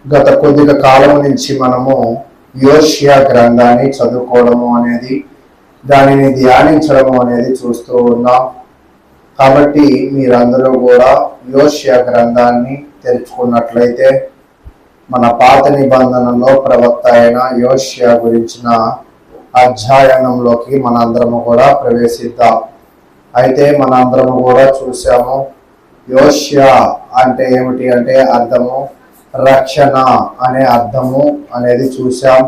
గత కొద్దిగా కాలం నుంచి మనము యోషియా గ్రంథాన్ని చదువుకోవడము అనేది, దానిని ధ్యానించడము అనేది చూస్తూ ఉన్నాం. కాబట్టి మీరందరూ కూడా యోషియా గ్రంథాన్ని తెరుచుకున్నట్లయితే మన పాత నిబంధనలో ప్రవక్త అయిన యోషియా గురించిన అధ్యయనంలోకి మనందరము కూడా ప్రవేశిద్దాం. అయితే మనందరము కూడా చూసాము, యోషియా అంటే ఏమిటి అంటే అర్థము రక్షణ అనే అర్థము అనేది చూసాం.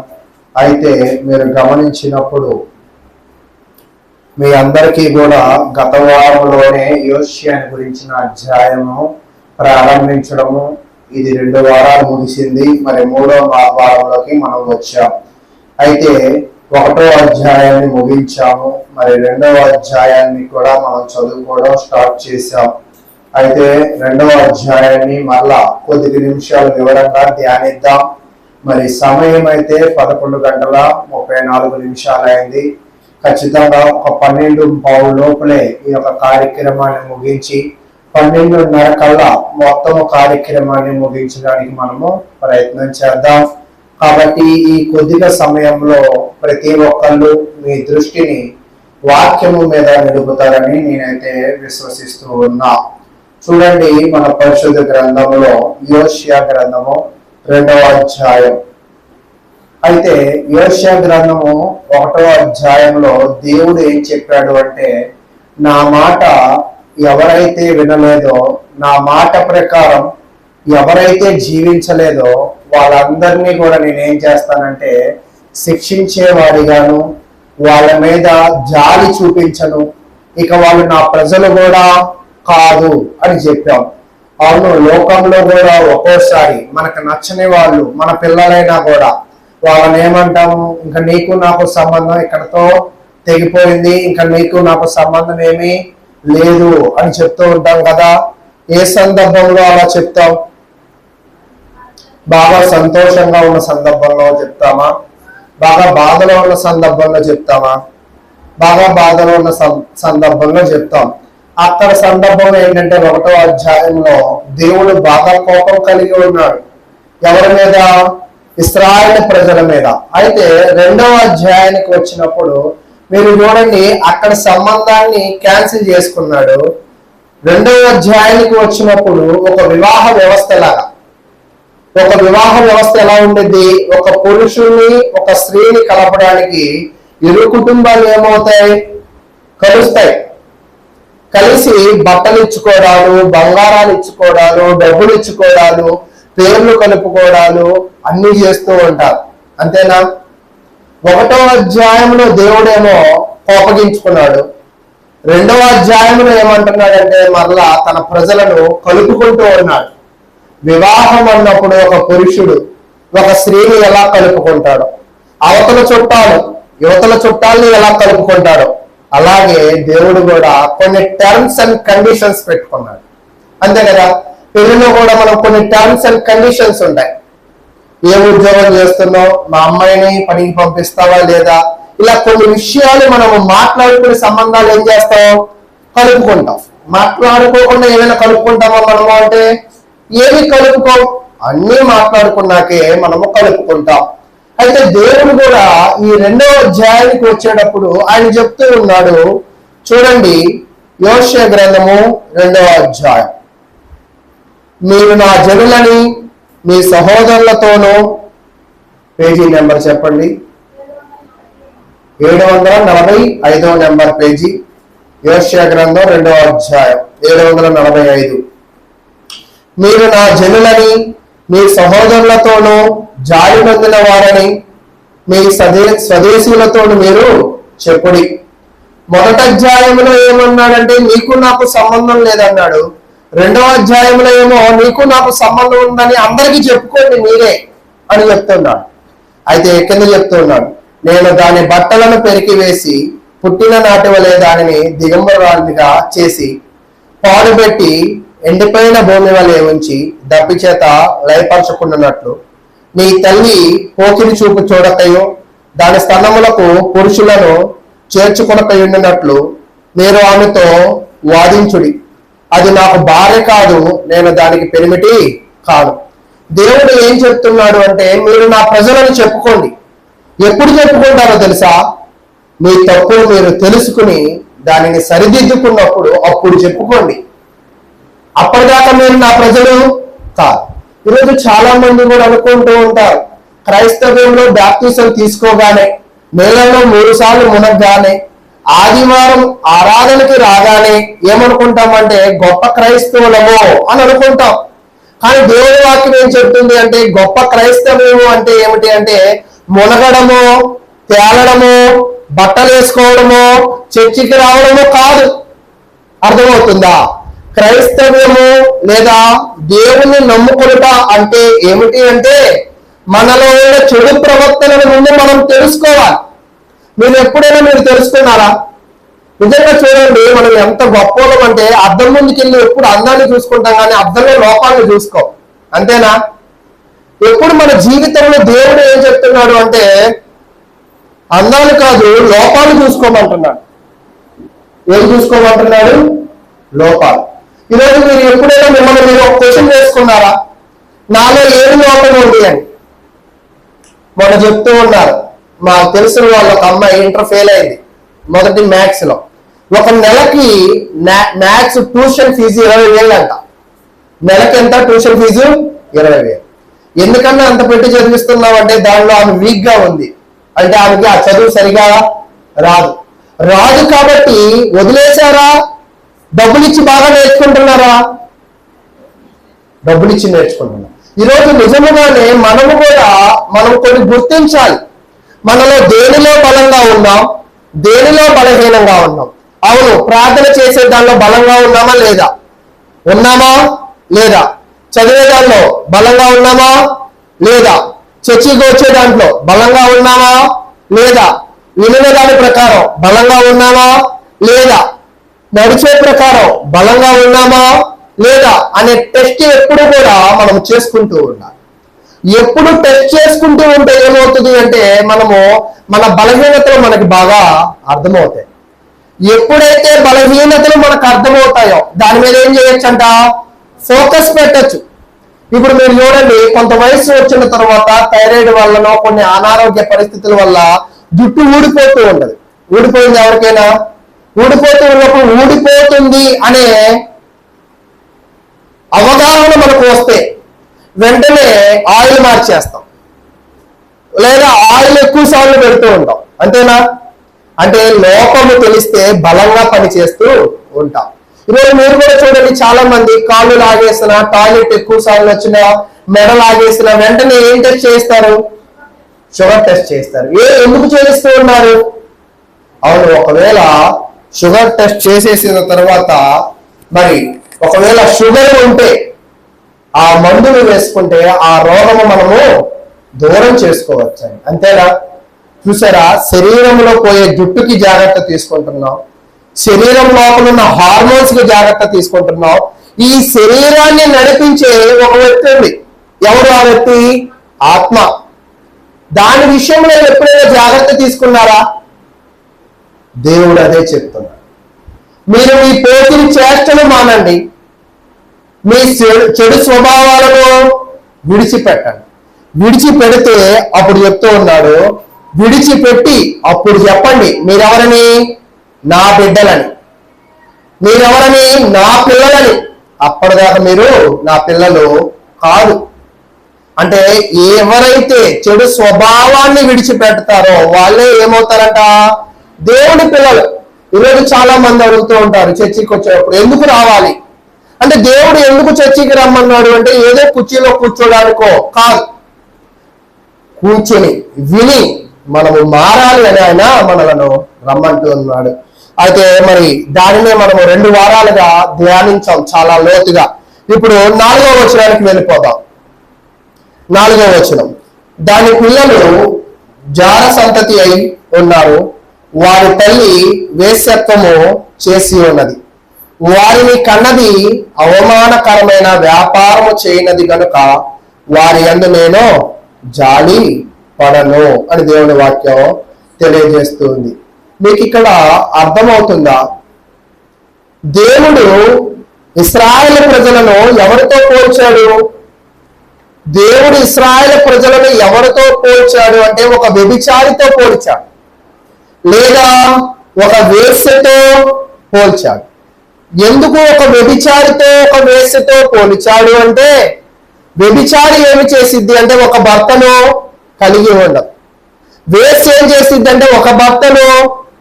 అయితే మీరు గమనించినప్పుడు మీ అందరికీ కూడా గత వారంలోనే యోషియాని గురించిన అధ్యాయము ప్రారంభించడము, ఇది 2 వారాలు ముగిసింది. మరి 3వ వారంలోకి మనం వచ్చాం. అయితే 1వ అధ్యాయాన్ని ముగించాము. మరి 2వ అధ్యాయాన్ని కూడా మనం చదువుకోవడం స్టార్ట్ చేశాం. అయితే 2వ అధ్యాయాన్ని మరలా కొద్ది నిమిషాలు వివరంగా ధ్యానిద్దాం. మరి సమయం అయితే 11:34 అయింది. ఖచ్చితంగా ఒక 12:15 లోపలే ఈ యొక్క కార్యక్రమాన్ని ముగించి 12:30 కల్లా మొత్తము కార్యక్రమాన్ని ముగించడానికి మనము ప్రయత్నం చేద్దాం. కాబట్టి ఈ కొద్దిగా సమయంలో ప్రతి ఒక్కళ్ళు మీ దృష్టిని వాక్యము మీద నిలుపుతారని నేనైతే విశ్వసిస్తూ ఉన్నా. చూడండి, మన పరిశుద్ధ గ్రంథంలో యోషియా గ్రంథము 2వ అధ్యాయం. అయితే యోషియా గ్రంథము 1వ అధ్యాయంలో దేవుడు ఏం చెప్పాడు అంటే, నా మాట ఎవరైతే వినలేదో, నా మాట ప్రకారం ఎవరైతే జీవించలేదో వాళ్ళందరినీ కూడా నేనేం చేస్తానంటే శిక్షించేవాడిగాను, వాళ్ళ మీద జాలి చూపించను, ఇక వాళ్ళు నా ప్రజలు కూడా కాదు అని చెప్పాం. అవును, లోకంలో కూడా ఒక్కోసారి మనకు నచ్చని వాళ్ళు మన పిల్లలైనా కూడా వాళ్ళని ఏమంటాము, ఇంకా నీకు నాకు సంబంధం ఇక్కడతో తెగిపోయింది, ఇంకా నీకు నాకు సంబంధం ఏమీ లేదు అని చెప్తూ ఉంటాం కదా. ఏ సందర్భంలో అలా చెప్తాం? బాగా సంతోషంగా ఉన్న సందర్భంలో చెప్తామా? బాగా బాధలో ఉన్న సందర్భంలో చెప్తామా? బాగా బాధలో ఉన్న సందర్భంలో చెప్తాం. అక్కడ సందర్భం ఏంటంటే 1వ అధ్యాయంలో దేవుడు బాగా కోపం కలిగి ఉన్నాడు. ఎవరి మీద? ఇశ్రాయేలు ప్రజల మీద. అయితే 2వ అధ్యాయానికి వచ్చినప్పుడు మీరు చూడండి, అక్కడ సంబంధాన్ని క్యాన్సిల్ చేసుకున్నాడు. 2వ అధ్యాయానికి వచ్చినప్పుడు ఒక వివాహ వ్యవస్థ లాగా, ఒక వివాహ వ్యవస్థ ఎలా ఉండేది? ఒక పురుషుని ఒక స్త్రీని కలపడానికి ఇరు కుటుంబాలు ఏమవుతాయి? కలుస్తాయి. కలిసి బట్టలు ఇచ్చుకోవడాలు, బంగారాలు ఇచ్చుకోవడాలు, డబ్బులు ఇచ్చుకోవడాలు, పేర్లు కలుపుకోవడాలు అన్ని చేస్తూ ఉంటారు. అంతేనా? 1వ అధ్యాయంలో దేవుడేమో కోపగించుకున్నాడు. 2వ అధ్యాయంలో ఏమంటున్నాడంటే మరలా తన ప్రజలను కలుపుకుంటూ ఉన్నాడు. వివాహం అన్నప్పుడు ఒక పురుషుడు ఒక స్త్రీని ఎలా కలుపుకుంటాడో, అవతల చుట్టాలు యువతల చుట్టాలని ఎలా కలుపుకుంటాడో, అలాగే దేవుడు కూడా కొన్ని టర్మ్స్ అండ్ కండిషన్స్ పెట్టుకున్నాడు. అంతే కదా, పెళ్లిలో కూడా మనం కొన్ని టర్మ్స్ అండ్ కండిషన్స్ ఉంటాయి. ఏ ఉద్యోగం చేస్తున్నావు, మా అమ్మాయిని పనికి పంపిస్తావా లేదా, ఇలా కొన్ని విషయాలు మనము మాట్లాడుకునే సంబంధాలు ఏం చేస్తాం? కలుపుకుంటాం. మాట్లాడుకోకుండా ఏమైనా కలుపుకుంటామా మనము అంటే ఏమి కలుపుకోం, అన్నీ మాట్లాడుకున్నాకే మనము కలుపుకుంటాం. అయితే దేవుడు కూడా ఈ 2వ అధ్యాయానికి వచ్చేటప్పుడు ఆయన చెప్తూ ఉన్నాడు. చూడండి, యోషియా గ్రంథము 2వ అధ్యాయం. మీరు నా జనులని మీ సహోదరులతోనూ, పేజీ నెంబర్ చెప్పండి, 745వ నెంబర్ పేజీ, యోషియా గ్రంథం 2వ అధ్యాయం 745. మీరు నా జనులని మీ సహోదరులతోనూ జాలి పొందిన వారని మీ స్వదేశీయులతోనూ మీరు చెప్పుడి. మొదటి అధ్యాయంలో ఏమన్నాడంటే నీకు నాకు సంబంధం లేదన్నాడు. 2వ అధ్యాయంలో ఏమో నీకు నాకు సంబంధం ఉందని అందరికీ చెప్పుకోండి మీరే అని చెప్తున్నాడు. అయితే కింద చెప్తున్నాడు, నేను దాని బట్టలను పెరికివేసి పుట్టిన నాటి వలె దానిని దిగంబరాలుగా చేసి పాడుబెట్టి ఎండిపోయిన భూమి వలె ఉంచి దప్పి చేత లయపరచుకున్నట్లు నీ తల్లి పోకిరి చూపు చూడకయో దాని స్తనములకు పురుషులను చేర్చుకొనకయుండినట్లు మీరు ఆమెతో వాదించుడి. అది నాకు భార్య కాదు, నేను దానికి పెనిమిటి కాను. దేవుడు ఏం చెప్తున్నాడు అంటే, మీరు నా ప్రజలను చెప్పుకోండి. ఎప్పుడు చెప్పుకుంటారో తెలుసా? మీ తప్పులు మీరు తెలుసుకుని దానిని సరిదిద్దుకున్నప్పుడు అప్పుడు చెప్పుకోండి. అప్పటిదాకా మీరు నా ప్రజలు కాదు. ఈరోజు చాలా మంది కూడా అనుకుంటూ ఉంటారు, క్రైస్తవ్యంలో బాప్టిజం తీసుకోగానే, నెలలో 3 సార్లు మునగగానే, ఆదివారం ఆరాధనకి రాగానే ఏమనుకుంటామంటే గొప్ప క్రైస్తవులమో అని అనుకుంటాం. కానీ దేవుని వాక్యం ఏం చెప్తుంది అంటే, గొప్ప క్రైస్తవ్యము అంటే ఏమిటి అంటే, మునగడము, తేలడము, బట్టలు వేసుకోవడము, చర్చికి రావడము కాదు. అర్థమవుతుందా? క్రైస్తవ్యము లేదా దేవుని నమ్ముకొనుట అంటే ఏమిటి అంటే, మనలో ఉన్న చెడు ప్రవర్తనల ముందు మనం తెలుసుకోవాలి. మీరు తెలుసుకున్నారా? నిజంగా చూడండి, మనం ఎంత గొప్పలం అంటే అద్దం ముందుకు వెళ్ళి ఎప్పుడు అందాన్ని చూసుకుంటాం కానీ అద్దంలో లోపాలను చూసుకో. అంతేనా? ఎప్పుడు మన జీవితంలో దేవుడు ఏం చెప్తున్నాడు అంటే, అందాలు కాదు లోపాలు చూసుకోమంటున్నాడు. ఏం చూసుకోమంటున్నాడు? లోపాలు. ఈరోజు మీరు ఎప్పుడైనా మిమ్మల్ని మీరు ఒక క్వశ్చన్ వేసుకున్నారా, నాలో ఏమి లోపం ఉంది అని? మొన్న చెప్తూ ఉన్నారు, మాకు తెలిసిన వాళ్ళు ఒక అమ్మాయి ఇంటర్ ఫెయిల్ అయింది మొదటి మ్యాథ్స్ లో. ఒక నెలకి మ్యాథ్స్ ట్యూషన్ ఫీజు 20,000 అంట. నెలకి ఎంత ట్యూషన్ ఫీజు? 20,000. ఎందుకన్నా అంత పెట్టి చదివిస్తున్నామంటే దానిలో ఆమె వీక్ గా ఉంది, అంటే ఆమెకి ఆ చదువు సరిగా రాదు కాబట్టి వదిలేశారా? డబ్బులు ఇచ్చి బాగా నేర్చుకుంటున్నారా? డబ్బులు ఇచ్చి నేర్చుకుంటున్నారు. ఈరోజు నిజముగానే మనం కొన్ని గుర్తించాలి. మనలో దేనిలో బలంగా ఉన్నాం, దేనిలో బలహీనంగా ఉన్నాం. అవును, ప్రార్థన చేసే దానిలో బలంగా ఉన్నామా లేదా? చదివే దానిలో బలంగా ఉన్నామా లేదా? చర్చికి వచ్చే దాంట్లో బలంగా ఉన్నామా లేదా? వినిన దాని ప్రకారం బలంగా ఉన్నామా లేదా? నడిచే ప్రకారం బలంగా ఉన్నామా లేదా అనే టెస్ట్ ఎప్పుడు కూడా మనం చేసుకుంటూ ఉండాలి. ఎప్పుడు టెస్ట్ చేసుకుంటూ ఉంటే ఏమవుతుంది అంటే, మన బలహీనతలు మనకి బాగా అర్థమవుతాయి. ఎప్పుడైతే బలహీనతలు మనకు అర్థమవుతాయో దాని మీద ఏం చేయొచ్చంట? ఫోకస్ పెట్టచ్చు. ఇప్పుడు మీరు చూడండి, కొంత వయసు వచ్చిన తర్వాత థైరాయిడ్ వల్లనో కొన్ని అనారోగ్య పరిస్థితుల వల్ల జుట్టు ఊడిపోతూ ఉంటది. ఊడిపోయింది ఎవరికైనా? ఊడిపోతూ ఉన్నప్పుడు ఊడిపోతుంది అనే అవగాహన మనకు వస్తే వెంటనే ఆయిల్ మార్చేస్తాం, లేదా ఆయిల్ ఎక్కువ సార్లు పెడుతూ ఉంటాం. అంతేనా? అంటే లోపము తెలిస్తే బలంగా పనిచేస్తూ ఉంటాం. ఈరోజు మీరు కూడా చూడండి, చాలా మంది కాళ్ళు లాగేసిన, టాయిలెట్ ఎక్కువ సార్లు వచ్చిన, మెడ లాగేసిన వెంటనే ఏం టెస్ట్ చేస్తారు? షుగర్ టెస్ట్ చేస్తారు. ఎందుకు చేస్తూ ఉన్నారు? అవును, ఒకవేళ షుగర్ టెస్ట్ చేసేసిన తర్వాత మరి ఒకవేళ షుగర్ ఉంటే ఆ మందులు వేసుకుంటే ఆ రోగము మనము దూరం చేసుకోవచ్చు. అంతేనా? చూసారా, శరీరంలో పోయే జుట్టుకి జాగ్రత్త తీసుకుంటున్నాం, శరీరం లోపల ఉన్న హార్మోన్స్ కి జాగ్రత్త తీసుకుంటున్నాం. ఈ శరీరాన్ని నడిపించే ఒక వ్యక్తి ఉంది. ఎవరు ఆ వ్యక్తి? ఆత్మ. దాని విషయంలో ఎప్పుడైనా జాగ్రత్త తీసుకున్నారా? దేవుడు అదే చెప్తున్నాడు. మీరు మీ పోతిని చేష్టలు మానండి, మీ చెడు స్వభావాలను విడిచిపెట్టండి. విడిచిపెడితే అప్పుడు చెప్తూ ఉన్నాడు, విడిచిపెట్టి అప్పుడు చెప్పండి, మీరెవరని? నా బిడ్డలని. మీరెవరని? నా పిల్లలని. అప్పటిదాకా మీరు నా పిల్లలు కాదు. అంటే ఎవరైతే చెడు స్వభావాన్ని విడిచిపెడతారో వాళ్ళే ఏమవుతారంట? దేవుని పిల్లలు. ఈరోజు చాలా మంది అడుగుతూ ఉంటారు, చర్చికి వచ్చేటప్పుడు ఎందుకు రావాలి అంటే, దేవుడు ఎందుకు చర్చికి రమ్మన్నాడు అంటే ఏదో కుర్చీలో కూర్చోడానికో కాదు, కూర్చొని విని మనము మారాలి అని ఆయన మనలను రమ్మంటూ ఉన్నాడు. అయితే మరి దానినే మనము 2 వారాలుగా ధ్యానించాం చాలా లోతుగా. ఇప్పుడు 4వ వచనానికి వెళ్ళిపోదాం. 4వ వచనం, దాని పిల్లలు జార సంతతి అయి ఉన్నారు, వారి తల్లి వేశ్యత్వము చేసి ఉన్నది, వారిని కన్నది అవమానకరమైన వ్యాపారము చేయనది గనుక వారి యందు నేను జాలి పడను అని దేవుని వాక్యం తెలియజేస్తుంది. మీకు ఇక్కడ అర్థమవుతుందా? దేవుడు ఇశ్రాయేలు ప్రజలను ఎవరితో పోల్చాడు? దేవుడు ఇశ్రాయేలు ప్రజలను ఎవరితో పోల్చాడు అంటే ఒక వ్యభిచారితో పోల్చాడు, లేదా ఒక వేశ్యతో పోల్చాడు. ఎందుకు ఒక వ్యభిచారితో ఒక వేశ్యతో పోల్చాడు అంటే, వ్యభిచారి ఏమి చేసిద్ది అంటే ఒక భర్తను కలిగి ఉండదు, వేశ్య ఏం చేసిద్ది అంటే ఒక భర్తను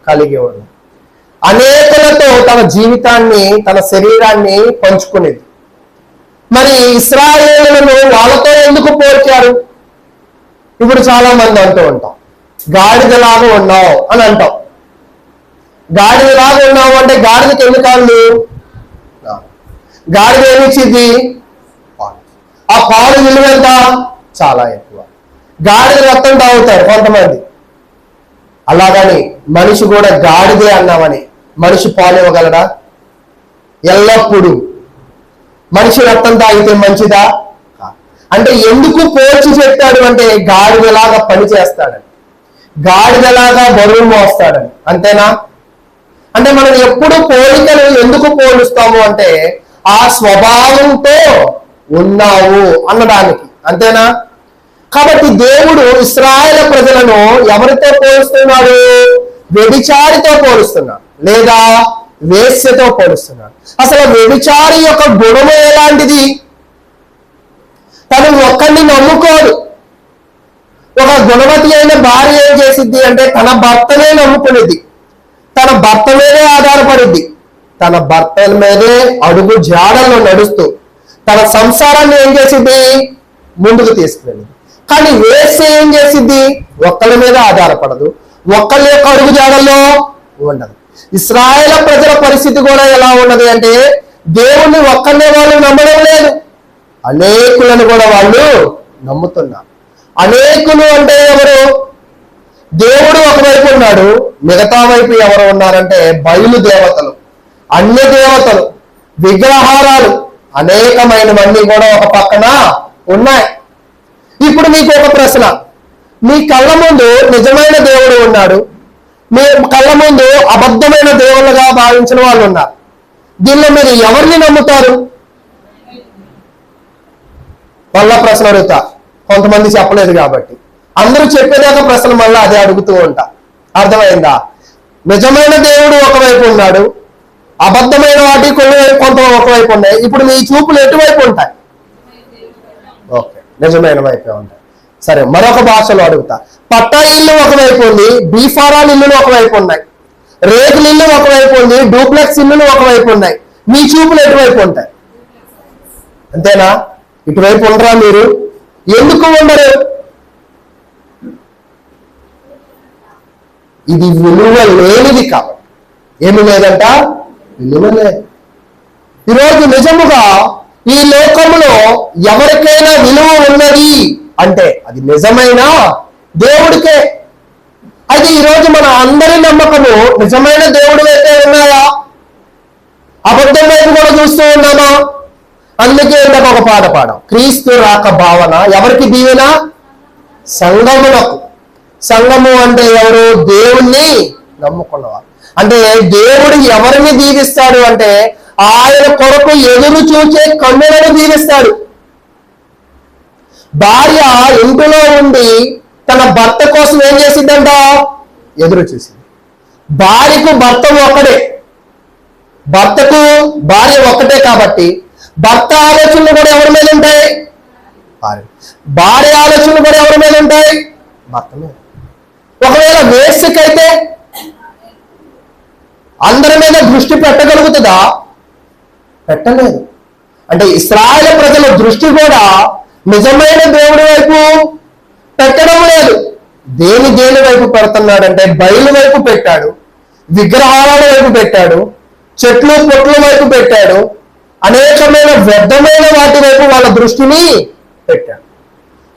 కలిగి ఉండదు. అనేకులతో తన జీవితాన్ని, తన శరీరాన్ని పంచుకునేది. మరి ఇశ్రాయేలులను వాళ్ళతో ఎందుకు పోల్చారు? ఇప్పుడు చాలా మంది అంటూ ఉంటాం, గాడిదలాగా ఉన్నావు అని అంటాం. గాడిదలాగా ఉన్నావు అంటే గాడిదకి ఎన్ని కాళ్ళు? గాడిద ఏమిచ్చింది? ఆ పాలు విలువ ఎంత? చాలా ఎక్కువ. గాడిద రక్తం తాగుతారు కొంతమంది. అలాగని మనిషి కూడా గాడిదే అన్నామని మనిషి పాలు ఇవ్వగలడా? ఎల్లప్పుడూ మనిషి రక్తం తాగితే మంచిదా? అంటే ఎందుకు పోల్చి చెప్పాడు అంటే గాడిదలాగా పని చేస్తాడని, గాడిదలాగా బరువు మోస్తాడని. అంతేనా? అంటే మనం ఎప్పుడు పోలికలు ఎందుకు పోలుస్తాము అంటే ఆ స్వభావంతో ఉన్నావు అన్నదానికి. అంతేనా? కాబట్టి దేవుడు ఇశ్రాయేలు ప్రజలను ఎవరితో పోలుస్తున్నాడు? వ్యభిచారితో పోలుస్తున్నాడు, లేదా వేశ్యతో పోలుస్తున్నాడు. అసలు వ్యభిచారి యొక్క గుణము ఎలాంటిది? తను ఒక్కడిని నమ్ముకోడు. ఒక గుణవతి అయిన భార్య ఏం చేసిద్ది అంటే తన భర్తనే నమ్ముకునేది, తన భర్త మీదే ఆధారపడిద్ది, తన భర్త మీదే అడుగు జాడల్లో నడుస్తూ తన సంసారాన్ని ఏం చేసిద్ది? ముందుకు తీసుకువెళ్ళింది. కానీ వేశ్య ఏం చేసిద్ది? ఒక్కళ్ళ మీద ఆధారపడదు, ఒక్కళ్ళ యొక్క అడుగు జాడల్లో ఉండదు. ఇశ్రాయేలు ప్రజల పరిస్థితి కూడా ఎలా ఉన్నది అంటే దేవుణ్ణి ఒక్కరినే వాళ్ళు నమ్మడం లేదు, అనేకులను కూడా వాళ్ళు నమ్ముతున్నారు. అనేకులు అంటే ఎవరు? దేవుడు ఒకవైపు ఉన్నాడు, మిగతా వైపు ఎవరు ఉన్నారంటే బయలు దేవతలు, అన్య దేవతలు, విగ్రహారాలు, అనేకమైనవన్నీ కూడా ఒక పక్కన ఉన్నాయి. ఇప్పుడు మీకు ఒక ప్రశ్న, మీ కళ్ళ ముందు నిజమైన దేవుడు ఉన్నాడు, మీ కళ్ళ ముందు అబద్ధమైన దేవుళ్ళుగా భావించిన వాళ్ళు ఉన్నారు. దీనిలో మీరు ఎవరిని నమ్ముతారు? మళ్ళా ప్రశ్న అడుగుతా, కొంతమంది చెప్పలేదు కాబట్టి అందరూ చెప్పేదాకా ప్రశ్న మళ్ళీ అదే అడుగుతూ ఉంటా. అర్థమైందా? నిజమైన దేవుడు ఒకవైపు ఉన్నాడు, అబద్ధమైన వాటి కొంత ఒకవైపు ఉన్నాయి. ఇప్పుడు మీ చూపులు ఎటువైపు ఉంటాయి? ఓకే, నిజమైన వైపే ఉంటాయి. సరే, మరొక భాషలో అడుగుతా, పట్టా ఇల్లు ఒకవైపు ఉంది, బీఫారాల్ ఇల్లులు ఒకవైపు ఉన్నాయి, రేకుల ఇల్లు ఒకవైపు ఉంది, డూప్లెక్స్ ఇల్లులు ఒకవైపు ఉన్నాయి. మీ చూపులు ఎటువైపు ఉంటాయి? అంతేనా? ఇటువైపు ఉండరా మీరు? ఎందుకు ఉండరు? ఇది విలువ లేనిది కాబట్టి. ఏమి లేదంట? విలువ లేదు. ఈరోజు నిజముగా ఈ లోకంలో ఎవరికైనా విలువ ఉన్నది అంటే అది నిజమైన దేవుడికే. అయితే ఈరోజు మన అందరి నమ్మకము నిజమైన దేవుడి వైపే ఉన్నాయా? అబద్ధం వైపు కూడా చూస్తూ ఉన్నామా? అందుకే ఇందాక ఒక పాట పాడాం, క్రీస్తు రాక భావన ఎవరికి దీవెన? సంఘములకు. సంఘము అంటే ఎవరు? దేవుణ్ణి నమ్ముకున్నవారు. అంటే దేవుడు ఎవరిని దీవిస్తాడు అంటే ఆయన కొరకు ఎదురు చూచే కన్నులను దీవిస్తాడు. భార్య ఇంటిలో ఉండి తన భర్త కోసం ఏం చేసిద్దంట? ఎదురు చూసింది. భార్యకు భర్త ఒక్కడే, భర్తకు భార్య ఒక్కటే కాబట్టి భర్త ఆలోచనలు కూడా ఎవరి మీద ఉంటాయి? భార్య ఆలోచనలు కూడా ఎవరి మీద ఉంటాయి? భర్త మీద. ఒకవేళ వేశ్యకైతే అందరి మీద దృష్టి పెట్టగలుగుతుందా? పెట్టలేదు. అంటే ఇశ్రాయేలు ప్రజల దృష్టి కూడా నిజమైన దేవుడి వైపు పెట్టడం లేదు. దేని వైపు పెడుతున్నాడంటే బయలు వైపు పెట్టాడు, విగ్రహాల వైపు పెట్టాడు, చెట్లు పొట్ల వైపు పెట్టాడు, అనేకమైన వ్యర్థమైన వాటి వైపు వాళ్ళ దృష్టిని పెట్టాడు.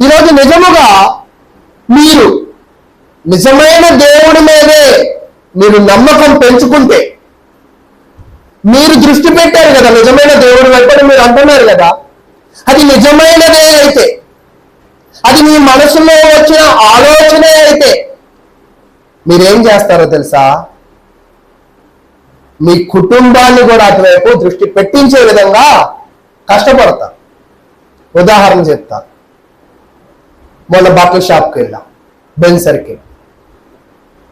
ఈరోజు నిజముగా మీరు నిజమైన దేవుడి మీదే మీరు నమ్మకం పెంచుకుంటే, మీరు దృష్టి పెట్టారు కదా నిజమైన దేవుడి వైపు మీరు అంటున్నారు కదా, అది నిజమైనదే అయితే, అది మీ మనసులో వచ్చిన ఆలోచనే అయితే మీరేం చేస్తారో తెలుసా? మీ కుటుంబాన్ని కూడా అటువైపు దృష్టి పెట్టించే విధంగా కష్టపడతారు. ఉదాహరణ చెప్తా, మొన్న బట్టల షాప్కి వెళ్ళాం, బెన్సర్కి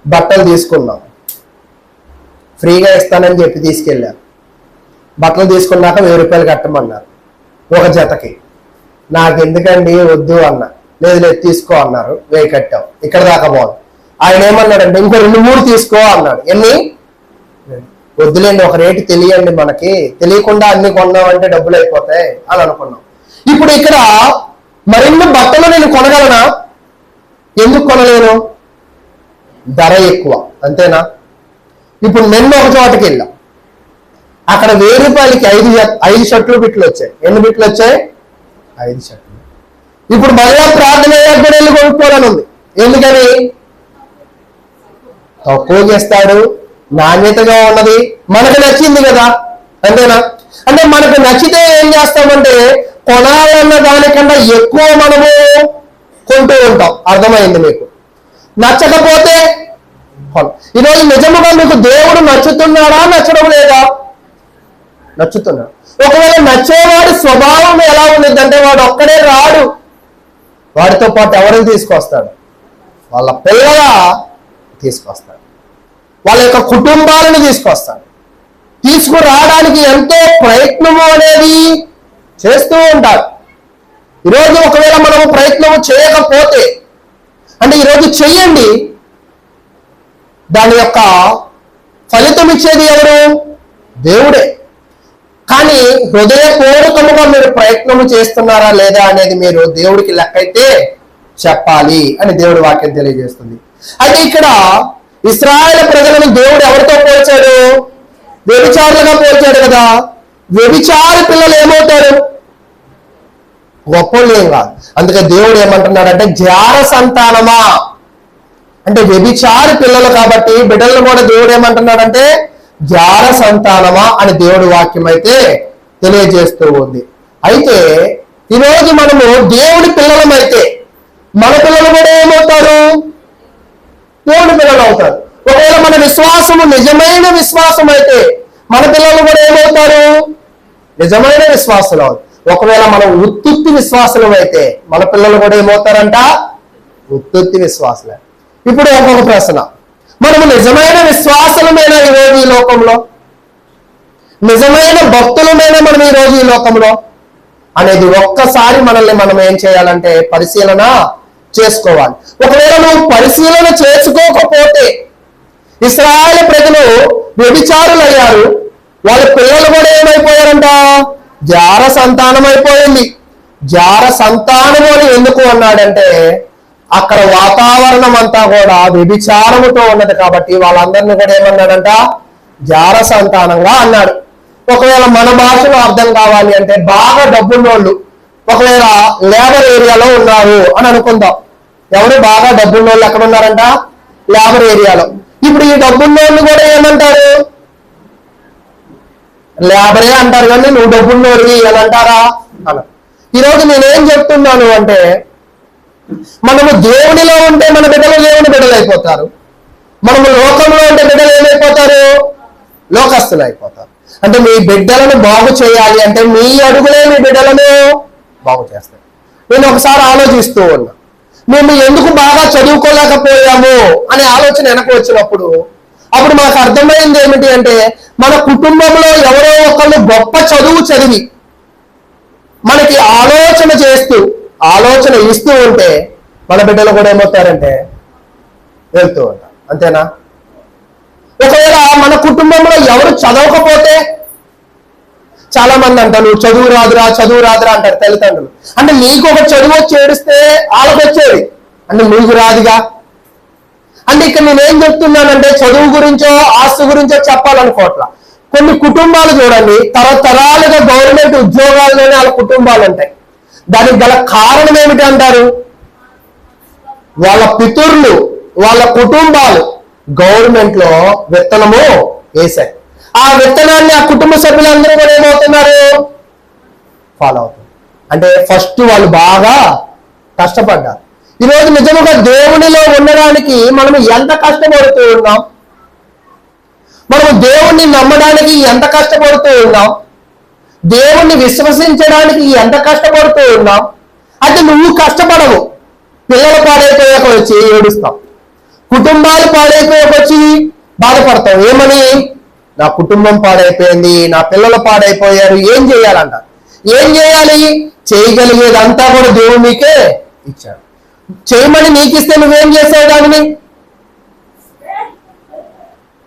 బట్టలు తీసుకున్నాం, ఫ్రీగా ఇస్తానని చెప్పి తీసుకెళ్ళాం. బట్టలు తీసుకున్నాక 1000 రూపాయలు కట్టమన్నారు ఒక జతకి. నాకు ఎందుకండి వద్దు అన్న. లేదు లేదు తీసుకో అన్నారు, 1000 కట్టాం. ఇక్కడ దాకా బాగుంది. ఆయన ఏమన్నాడంటే ఇంకో 2-3 తీసుకో అన్నాడు. ఎన్ని? వద్దులేండి, ఒక రేటు తెలియండి, మనకి తెలియకుండా అన్ని కొన్నామంటే డబ్బులు అయిపోతాయి అని అనుకున్నాం. ఇప్పుడు ఇక్కడ మరిన్ని బట్టలు నేను కొనగలనా? ఎందుకు కొనలేను? ధర ఎక్కువ, అంతేనా? ఇప్పుడు నిన్న ఒక చోటకి వెళ్ళాం, అక్కడ 1000 రూపాయలకి 5 షర్ట్లు బిట్లు వచ్చాయి. ఎన్ని బిట్లు వచ్చాయి? 5 షర్ట్లు. ఇప్పుడు మళ్ళా ప్రార్థన కూడా వెళ్ళి కొనుక్కోవాలని ఉంది. ఎందుకని? తక్కువ చేస్తాడు, నాణ్యతగా ఉన్నది, మనకు నచ్చింది కదా, అంతేనా? అంటే మనకు నచ్చితే ఏం చేస్తామంటే కొనాలన్న దానికన్నా ఎక్కువ మనము కొంటూ ఉంటాం. అర్థమైంది మీకు? నచ్చకపోతే ఈరోజు నిజముగా మీకు దేవుడు నచ్చుతున్నాడా, నచ్చడం లేదా? నచ్చుతున్నాడు. ఒకవేళ నచ్చేవాడి స్వభావం ఎలా ఉందంటే వాడు ఒక్కడే రాడు, వాడితో పాటు ఎవరిని తీసుకొస్తాడు? వాళ్ళ పిల్లల తీసుకొస్తాడు, వాళ్ళ యొక్క కుటుంబాలను తీసుకొస్తాడు. తీసుకురావడానికి ఎంతో ప్రయత్నము అనేది చేస్తూ ఉంటాడు. ఈరోజు ఒకవేళ మనము ప్రయత్నము చేయకపోతే, అంటే ఈరోజు చెయ్యండి, దాని యొక్క ఫలితం ఇచ్చేది ఎవరు? దేవుడే. కానీ హృదయపూర్వకముగా మీరు ప్రయత్నము చేస్తున్నారా లేదా అనేది మీరు దేవుడికి లెక్కైతే చెప్పాలి అని దేవుడి వాక్యం తెలియజేస్తుంది. అయితే ఇక్కడ ఇశ్రాయేలు ప్రజలను దేవుడు ఎవరితో పోల్చాడు? వ్యభిచారులుగా పోల్చాడు కదా. వ్యభిచారి పిల్లలు ఏమవుతారు? గొప్పలు ఏం కాదు. అందుకే దేవుడు ఏమంటున్నాడంటే జార సంతానమా, అంటే వ్యభిచారి పిల్లలు కాబట్టి బిడ్డలను కూడా దేవుడు ఏమంటున్నాడంటే జార సంతానమా అని దేవుడి వాక్యం అయితే తెలియజేస్తూ ఉంది. అయితే ఈరోజు మనము దేవుడి పిల్లలమైతే మన పిల్లలు కూడా ఏమవుతారు? దేవుడి పిల్లలు అవుతారు. ఒకవేళ మన విశ్వాసము నిజమైన విశ్వాసం అయితే మన పిల్లలు కూడా ఏమవుతారు? నిజమైన విశ్వాసులు అవుతారు. ఒకవేళ మనం ఉత్తుత్తి విశ్వాసులు అయితే మన పిల్లలు కూడా ఏమవుతారంట? ఉత్తుత్తి విశ్వాసులే. ఇప్పుడు ఒక్కొక్క ప్రశ్న, మనము నిజమైన విశ్వాసులమైన ఈరోజు ఈ లోకంలో, నిజమైన భక్తులమైన మనం ఈరోజు ఈ లోకంలో అనేది ఒక్కసారి మనల్ని మనం ఏం చేయాలంటే పరిశీలన చేసుకోవాలి. ఒకవేళ నువ్వు పరిశీలన చేసుకోకపోతే, ఇశ్రాయేలు ప్రజలు వ్యభిచారులు అయ్యారు, వాళ్ళ పిల్లలు కూడా ఏమైపోయారంట? జార సంతానం అయిపోయింది. జార సంతానము అని ఎందుకు అన్నాడంటే అక్కడ వాతావరణం అంతా కూడా వ్యభిచారముతో ఉన్నది కాబట్టి వాళ్ళందరినీ కూడా ఏమన్నాడంట? జార సంతానంగా అన్నాడు. ఒకవేళ మన భాషలో అర్థం కావాలి అంటే బాగా డబ్బున్నోళ్ళు ఒకవేళ లేబర్ ఏరియాలో ఉన్నారు అని అనుకుందాం. ఎవరు బాగా డబ్బున్నోళ్ళు ఎక్కడ ఉన్నారంట? లేబర్ ఏరియాలో. ఇప్పుడు ఈ డబ్బున్నోళ్ళు కూడా ఏమంటారు? లేబరే అంటారు, కానీ నువ్వు డబ్బున్నోడివి అని అంటారా? అన. ఈరోజు నేనేం చెప్తున్నాను అంటే మనము దేవునిలో ఉంటే మన బిడ్డలు దేవుని బిడ్డలు అయిపోతారు, మనము లోకంలో ఉంటే బిడ్డలు ఏమైపోతారు? లోకస్తులు అయిపోతారు. అంటే మీ బిడ్డలను బాగు చేయాలి అంటే మీ అడుగులే మీ బిడ్డలను బాగు చేస్తాయి. నేను ఒకసారి ఆలోచిస్తూ ఉన్నా, మేము ఎందుకు బాగా చదువుకోలేకపోయాము అనే ఆలోచన వెనక వచ్చినప్పుడు అప్పుడు మాకు అర్థమైంది ఏమిటి అంటే మన కుటుంబంలో ఎవరో ఒకళ్ళు గొప్ప చదువు చదివి మనకి ఆలోచన చేస్తూ ఆలోచన ఇస్తూ ఉంటే మన బిడ్డలు కూడా ఏమవుతారంటే వెళ్తూ ఉంటారు. అంతేనా? ఒకవేళ మన కుటుంబంలో ఎవరు చదవకపోతే చాలా మంది అంటారు నువ్వు చదువు రాదురా అంటారు తల్లిదండ్రులు. అంటే నీకు ఒక చదువు వచ్చి ఏడిస్తే వాళ్ళకి వచ్చేది, అంటే నీకు రాదుగా. అంటే ఇక్కడ నేనేం చెప్తున్నానంటే చదువు గురించో ఆస్తి గురించో చెప్పాలనుకోవట్లా. కొన్ని కుటుంబాలు చూడండి, తరతరాలుగా గవర్నమెంట్ ఉద్యోగాల్లోనే వాళ్ళ కుటుంబాలు ఉంటాయి. దానికి గల కారణం ఏమిటి అంటారు? వాళ్ళ పితరులు వాళ్ళ కుటుంబాలు గవర్నమెంట్ లో విత్తనము వేశాయి. ఆ విత్తనాన్ని ఆ కుటుంబ సభ్యులందరూ కూడా ఏమవుతున్నారు? ఫాలో అవుతారు. అంటే ఫస్ట్ వాళ్ళు బాగా కష్టపడ్డారు. ఈరోజు నిజముగా దేవునిలో ఉండడానికి మనం ఎంత కష్టపడుతూ ఉన్నాం, మనము దేవుణ్ణి నమ్మడానికి ఎంత కష్టపడుతూ ఉన్నాం, దేవుణ్ణి విశ్వసించడానికి ఎంత కష్టపడుతూ ఉన్నాం. అంటే నువ్వు కష్టపడవు, వచ్చి ఏడుస్తాం, కుటుంబాలు పాడైపోయి బాధపడతాం. ఏమని? నా కుటుంబం పాడైపోయింది, నా పిల్లలు పాడైపోయారు, ఏం చేయాలంట? ఏం చేయాలి? చేయగలిగేదంతా కూడా దేవుడు నీకే ఇచ్చాడు. చేయమని నీకు ఇస్తే నువ్వేం చేసావు దానిని?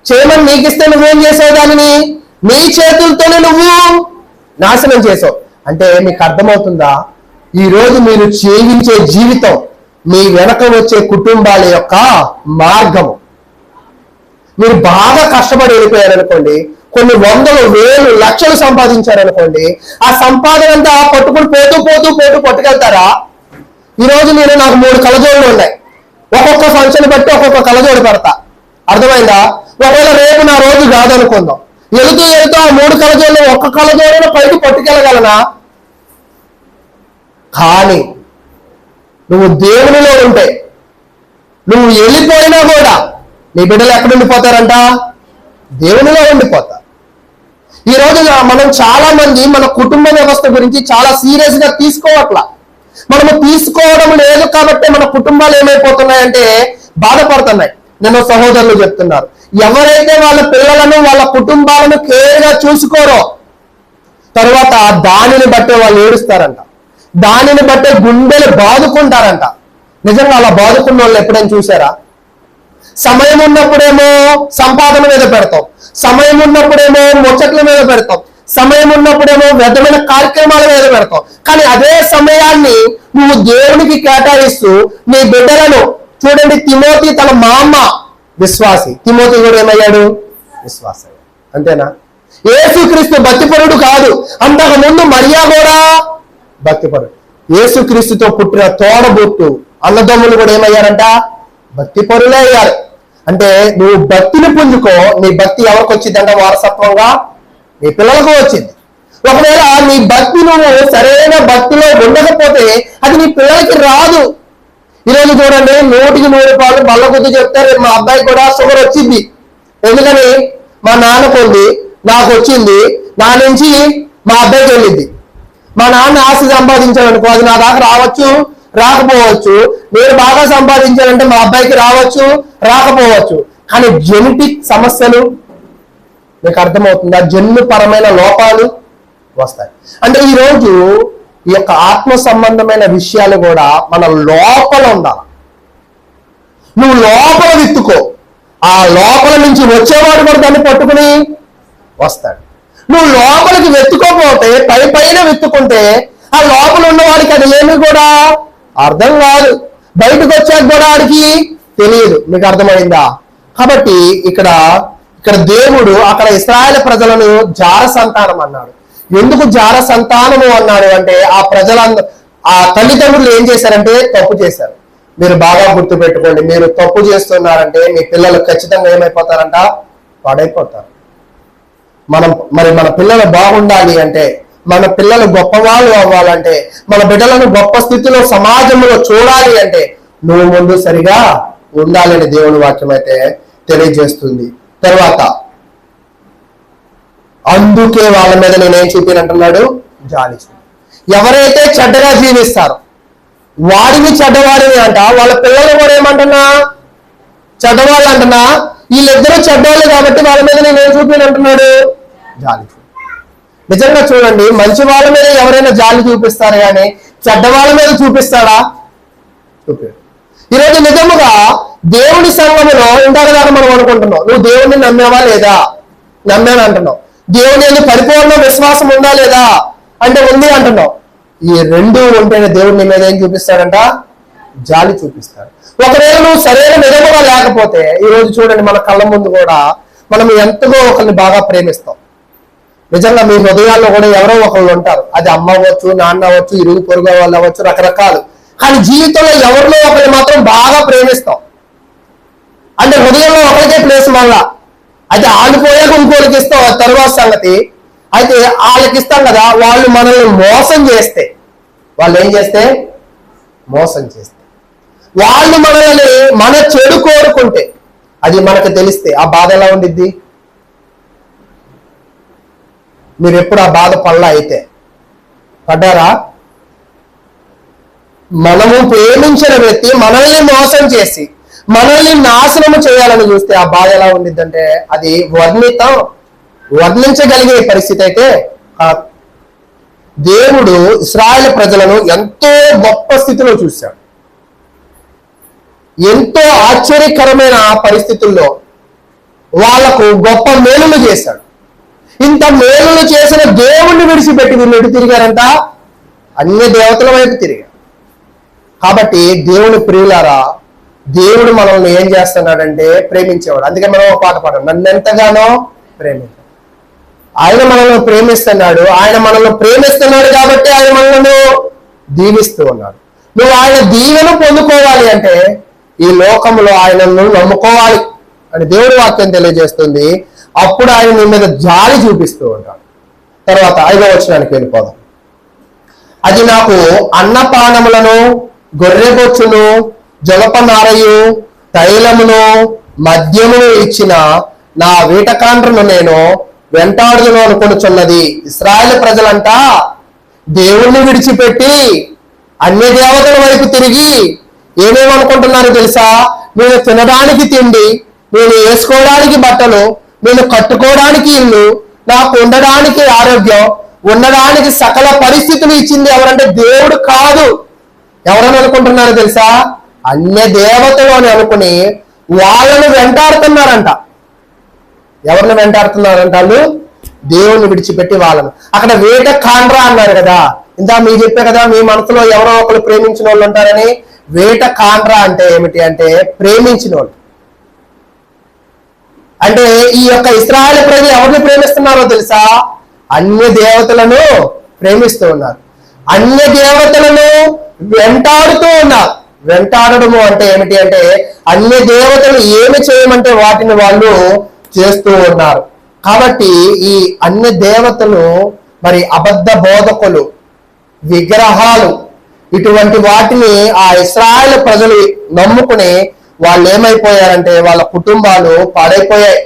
చేయమని నీకు ఇస్తే నువ్వేం చేసావు దానిని? నీ చేతులతోనే నువ్వు నాశనం చేసావు. అంటే మీకు అర్థమవుతుందా? ఈ రోజు మీరు జీవించే జీవితం మీ వెనక వచ్చే కుటుంబాల యొక్క మార్గము. మీరు బాగా కష్టపడి వెళ్ళిపోయారనుకోండి, కొన్ని వందలు వేలు లక్షలు సంపాదించారనుకోండి, ఆ సంపాదన అంతా పట్టుకుని పోతూ పట్టుకెళ్తారా? ఈరోజు నాకు 3 కళ్ళజోళ్ళు ఉన్నాయి, ఒక్కొక్క ఫంక్షన్ బట్టి ఒక్కొక్క కళ్ళజోడు పెడతా. అర్థమైందా? ఒకవేళ రేపు నా రోజు కాదనుకుందాం, వెళుతూ ఆ 3 కళ్ళజోళ్ళు ఒక్క కళ్ళజోడును పైకి పట్టుకెళ్ళగలనా? కానీ నువ్వు దేవునిలో ఉంటే, నువ్వు వెళ్ళిపోయినా కూడా నీ బిడ్డలు ఎక్కడ ఉండిపోతారంట? దేవునిలో ఉండిపోతారు. ఈ రోజు మనం చాలా మంది మన కుటుంబ వ్యవస్థ గురించి చాలా సీరియస్ గా తీసుకోవట్లా. మనము తీసుకోవడం లేదు కాబట్టి మన కుటుంబాలు ఏమైపోతున్నాయంటే బాధపడుతున్నాయి. నేను సహోదరులు చెప్తున్నారు, ఎవరైతే వాళ్ళ పిల్లలను వాళ్ళ కుటుంబాలను కేర్గా చూసుకోరో తర్వాత దానిని బట్టే వాళ్ళు ఏడుస్తారంట, దానిని బట్టే గుండెలు బాదుకుంటారంట. నిజంగా అలా బాదుకున్న వాళ్ళు ఎప్పుడైనా చూసారా? సమయం ఉన్నప్పుడేమో సంపాదన మీద పెడతాం, సమయం ఉన్నప్పుడేమో ముచ్చట్ల మీద పెడతాం, సమయం ఉన్నప్పుడేమో వ్యర్థమైన కార్యక్రమాల మీద పెడతాం. కానీ అదే సమయాన్ని నువ్వు దేవునికి కేటాయిస్తూ నీ బిడ్డలను చూడండి. తిమోతి తన మామ విశ్వాసి, తిమోతి కూడా ఏమయ్యాడు? విశ్వాసి. అంతేనా? యేసుక్రీస్తు భక్తిపరుడు కాదు, అంతకు ముందు మరియా కూడా భక్తిపరుడు. యేసుక్రీస్తుతో పుట్టిన తోడబుట్టు అన్నదమ్ములు కూడా ఏమయ్యారంట? భక్తిపరులే అయ్యారు. అంటే నువ్వు భక్తిని పుంజుకో, నీ భక్తి ఎవరికి వచ్చిందంట? వారసత్వంగా నీ పిల్లలకు వచ్చింది. ఒకవేళ నీ భక్తి నువ్వు సరైన భక్తిలో ఉండకపోతే అది నీ పిల్లలకి రాదు. ఈరోజు చూడండి, 100కి 100 రూపాయలు బల్ల కొద్ది చెప్తారు. మా అబ్బాయి కూడా షుగర్ వచ్చింది, ఎందుకని? మా నాన్నకు ఉంది, నాకు వచ్చింది, నా నుంచి మా అబ్బాయికి వెళ్ళింది. మా నాన్న ఆస్తి సంపాదించాడు అనుకో, అది నా దాకా రావచ్చు, రాకపోవచ్చు. నేను బాగా సంపాదించానంటే మా అబ్బాయికి రావచ్చు, రాకపోవచ్చు. కానీ జెనెటిక్ సమస్యలు మీకు అర్థమవుతుందా? జన్యుపరమైన లోపాలు వస్తాయి. అంటే ఈరోజు ఈ యొక్క ఆత్మ సంబంధమైన విషయాలు కూడా మన లోపల ఉండాలి. నువ్వు లోపల విత్తుకో, ఆ లోపల నుంచి వచ్చేవాడు కూడా దాన్ని పట్టుకుని వస్తాడు. నువ్వు లోపలికి వెతుకోకపోతే పైన వెతుకుంటే ఆ లోపల ఉన్నవాడికి అది ఏమి కూడా అర్థం కాదు, బయటకు వచ్చాక కూడా వాడికి తెలియదు. మీకు అర్థమైందా? కాబట్టి ఇక్కడ దేవుడు అక్కడ ఇశ్రాయేలు ప్రజలను జార సంతానం అన్నాడు. ఎందుకు జార సంతానము అన్నాడు అంటే ఆ తల్లిదండ్రులు ఏం చేశారంటే తప్పు చేశారు. మీరు బాగా గుర్తు పెట్టుకోండి, మీరు తప్పు చేస్తున్నారంటే మీ పిల్లలు ఖచ్చితంగా ఏమైపోతారంట? పాడైపోతారు. మన పిల్లలు బాగుండాలి అంటే, మన పిల్లలు గొప్పవాళ్ళు అవ్వాలంటే, మన బిడ్డలను గొప్ప స్థితిలో సమాజంలో చూడాలి అంటే నువ్వు ముందు సరిగా ఉండాలని దేవుని వాక్యం అయితే తెలియజేస్తుంది. తర్వాత అందుకే వాళ్ళ మీద నేనేం చూపినంటున్నాడు? జాలి. ఎవరైతే చెడ్డగా జీవిస్తారో వాడిని చెడ్డవాడిని అంట, వాళ్ళ పిల్లలు కూడా ఏమంటున్నా? చెడ్డవాళ్ళు అంటున్నా. వీళ్ళిద్దరూ చెడ్డవాళ్ళు కాబట్టి వాళ్ళ మీద నేనేం చూపినంటున్నాడు? జాలి. నిజంగా చూడండి, మంచి వాళ్ళ మీద ఎవరైనా జాలి చూపిస్తారు కానీ చెడ్డవాళ్ళ మీద చూపిస్తాడా? చూపాడు. ఈరోజు నిజముగా దేవుని సంఘములో ఇందాక మనం అనుకుంటున్నాం, నువ్వు దేవుణ్ణి నమ్మావా లేదా? నమ్మాను అంటున్నావు. దేవుని పరిపూర్ణ విశ్వాసం ఉందా లేదా అంటే ఉంది అంటున్నావు. ఈ రెండు ఉంటేనే దేవుడి మీద ఏం చూపిస్తాడంట? జాలి చూపిస్తాడు. ఒకవేళ నువ్వు సరైన నిజముగా లేకపోతే, ఈరోజు చూడండి మన కళ్ళ ముందు కూడా మనం ఎంతగా ఒకరిని బాగా ప్రేమిస్తాం. నిజంగా మీ హృదయాల్లో కూడా ఎవరో ఒకళ్ళు ఉంటారు, అది అమ్మ అవ్వచ్చు, నాన్న అవ్వచ్చు, ఇరుగు పొరుగు వాళ్ళు అవ్వచ్చు, రకరకాలు. కానీ జీవితంలో ఎవరిలో ఒకరిని మాత్రం బాగా ప్రేమిస్తాం. అంటే హృదయంలో ఒకరికే ప్లేస్ మళ్ళా, అయితే ఆడిపోయాక ఇంకోళ్ళకి ఇస్తాం, తర్వాత సంగతి. అయితే వాళ్ళకి ఇస్తాం కదా, వాళ్ళు మనల్ని మోసం చేస్తే, వాళ్ళు ఏం చేస్తే మోసం చేస్తే, వాళ్ళు మనల్ని మన చెడు కోరుకుంటే, అది మనకు తెలిస్తే ఆ బాధ ఎలా ఉండిద్ది? మీరు ఎప్పుడు ఆ బాధ పడలా? అయితే పడ్డారా? మనము ప్రేమించిన వ్యక్తి మనల్ని మోసం చేసి మనల్ని నాశనము చేయాలని చూస్తే ఆ బాధ ఎలా ఉండిద్దంటే అది వర్ణించగలిగే పరిస్థితి అయితే కాదు. దేవుడు ఇశ్రాయేలు ప్రజలను ఎంతో గొప్ప స్థితిలో చూశాడు. ఎంతో ఆశ్చర్యకరమైన పరిస్థితుల్లో వాళ్లకు గొప్ప మేలులు చేశాడు. ఇంత మేలులు చేసిన దేవుణ్ణి విడిచిపెట్టి వీళ్ళు ఎటు తిరిగారంట? అన్ని దేవతల వైపు తిరిగారు. కాబట్టి దేవుని ప్రియులారా, దేవుడు మనల్ని ఏం చేస్తున్నాడంటే ప్రేమించేవాడు. అందుకే మనం ఒక పాట పాడాం, నన్ను ఎంతగానో ప్రేమించాడు. ఆయన మనల్ని ప్రేమిస్తున్నాడు. ఆయన మనల్ని ప్రేమిస్తున్నాడు కాబట్టి ఆయన మనల్ని దీవిస్తూ ఉన్నాడు. నువ్వు ఆయన దీవెన పొందుకోవాలి అంటే ఈ లోకంలో ఆయనను నమ్ముకోవాలి అని దేవుడి వాక్యం తెలియజేస్తుంది. అప్పుడు ఆయన నీ మీద జాలి చూపిస్తూ ఉంటాడు. తర్వాత 5వ వచనానికి వెళ్ళిపోదాం. అది నాకు అన్నపానములను, గొర్రెబొచ్చును, జలపనారయు, తైలమును, మద్యమును ఇచ్చిన నా వీటకాండ్రను నేను వెంటాడుదును అనుకొనుచున్నది. ఇశ్రాయేలు ప్రజలంతా దేవుణ్ణి విడిచిపెట్టి అన్య దేవతల వైపు తిరిగి ఏమేమనుకుంటున్నారు తెలుసా? నేను తినడానికి తిండి, నేను వేసుకోవడానికి బట్టలు, నేను కట్టుకోవడానికి ఇల్లు, నాకు ఉండడానికి ఆరోగ్యం, ఉండడానికి సకల పరిస్థితులు ఇచ్చింది ఎవరంటే దేవుడు కాదు. ఎవరని అనుకుంటున్నారు తెలుసా? అన్య దేవతలు అని అనుకుని వాళ్ళను వెంటాడుతున్నారంట. ఎవరిని వెంటాడుతున్నారంట? వాళ్ళు దేవుణ్ణి విడిచిపెట్టి వాళ్ళను. అక్కడ వేట కాండ్రా అన్నారు కదా, ఇందా మీరు చెప్పే కదా మీ మనసులో ఎవరో ఒకరు ప్రేమించిన వాళ్ళు ఉంటారని. వేట కాండ్రా అంటే ఏమిటి అంటే ప్రేమించిన వాళ్ళు. అంటే ఈ యొక్క ఇశ్రాయేలు ప్రజలు ఎవరిని ప్రేమిస్తున్నారో తెలుసా? అన్య దేవతలను ప్రేమిస్తూ ఉన్నారు. అన్య దేవతలను వెంటాడుతూ ఉన్నారు. వెంటాడడము అంటే ఏమిటి అంటే అన్య దేవతలు ఏమి చేయమంటే వాటిని వాళ్ళు చేస్తూ ఉన్నారు. కాబట్టి ఈ అన్య దేవతలు మరి అబద్ధ బోధకులు, విగ్రహాలు, ఇటువంటి వాటిని ఆ ఇశ్రాయేలు ప్రజలు నమ్ముకుని వాళ్ళు ఏమైపోయారంటే వాళ్ళ కుటుంబాలు పాడైపోయాయి.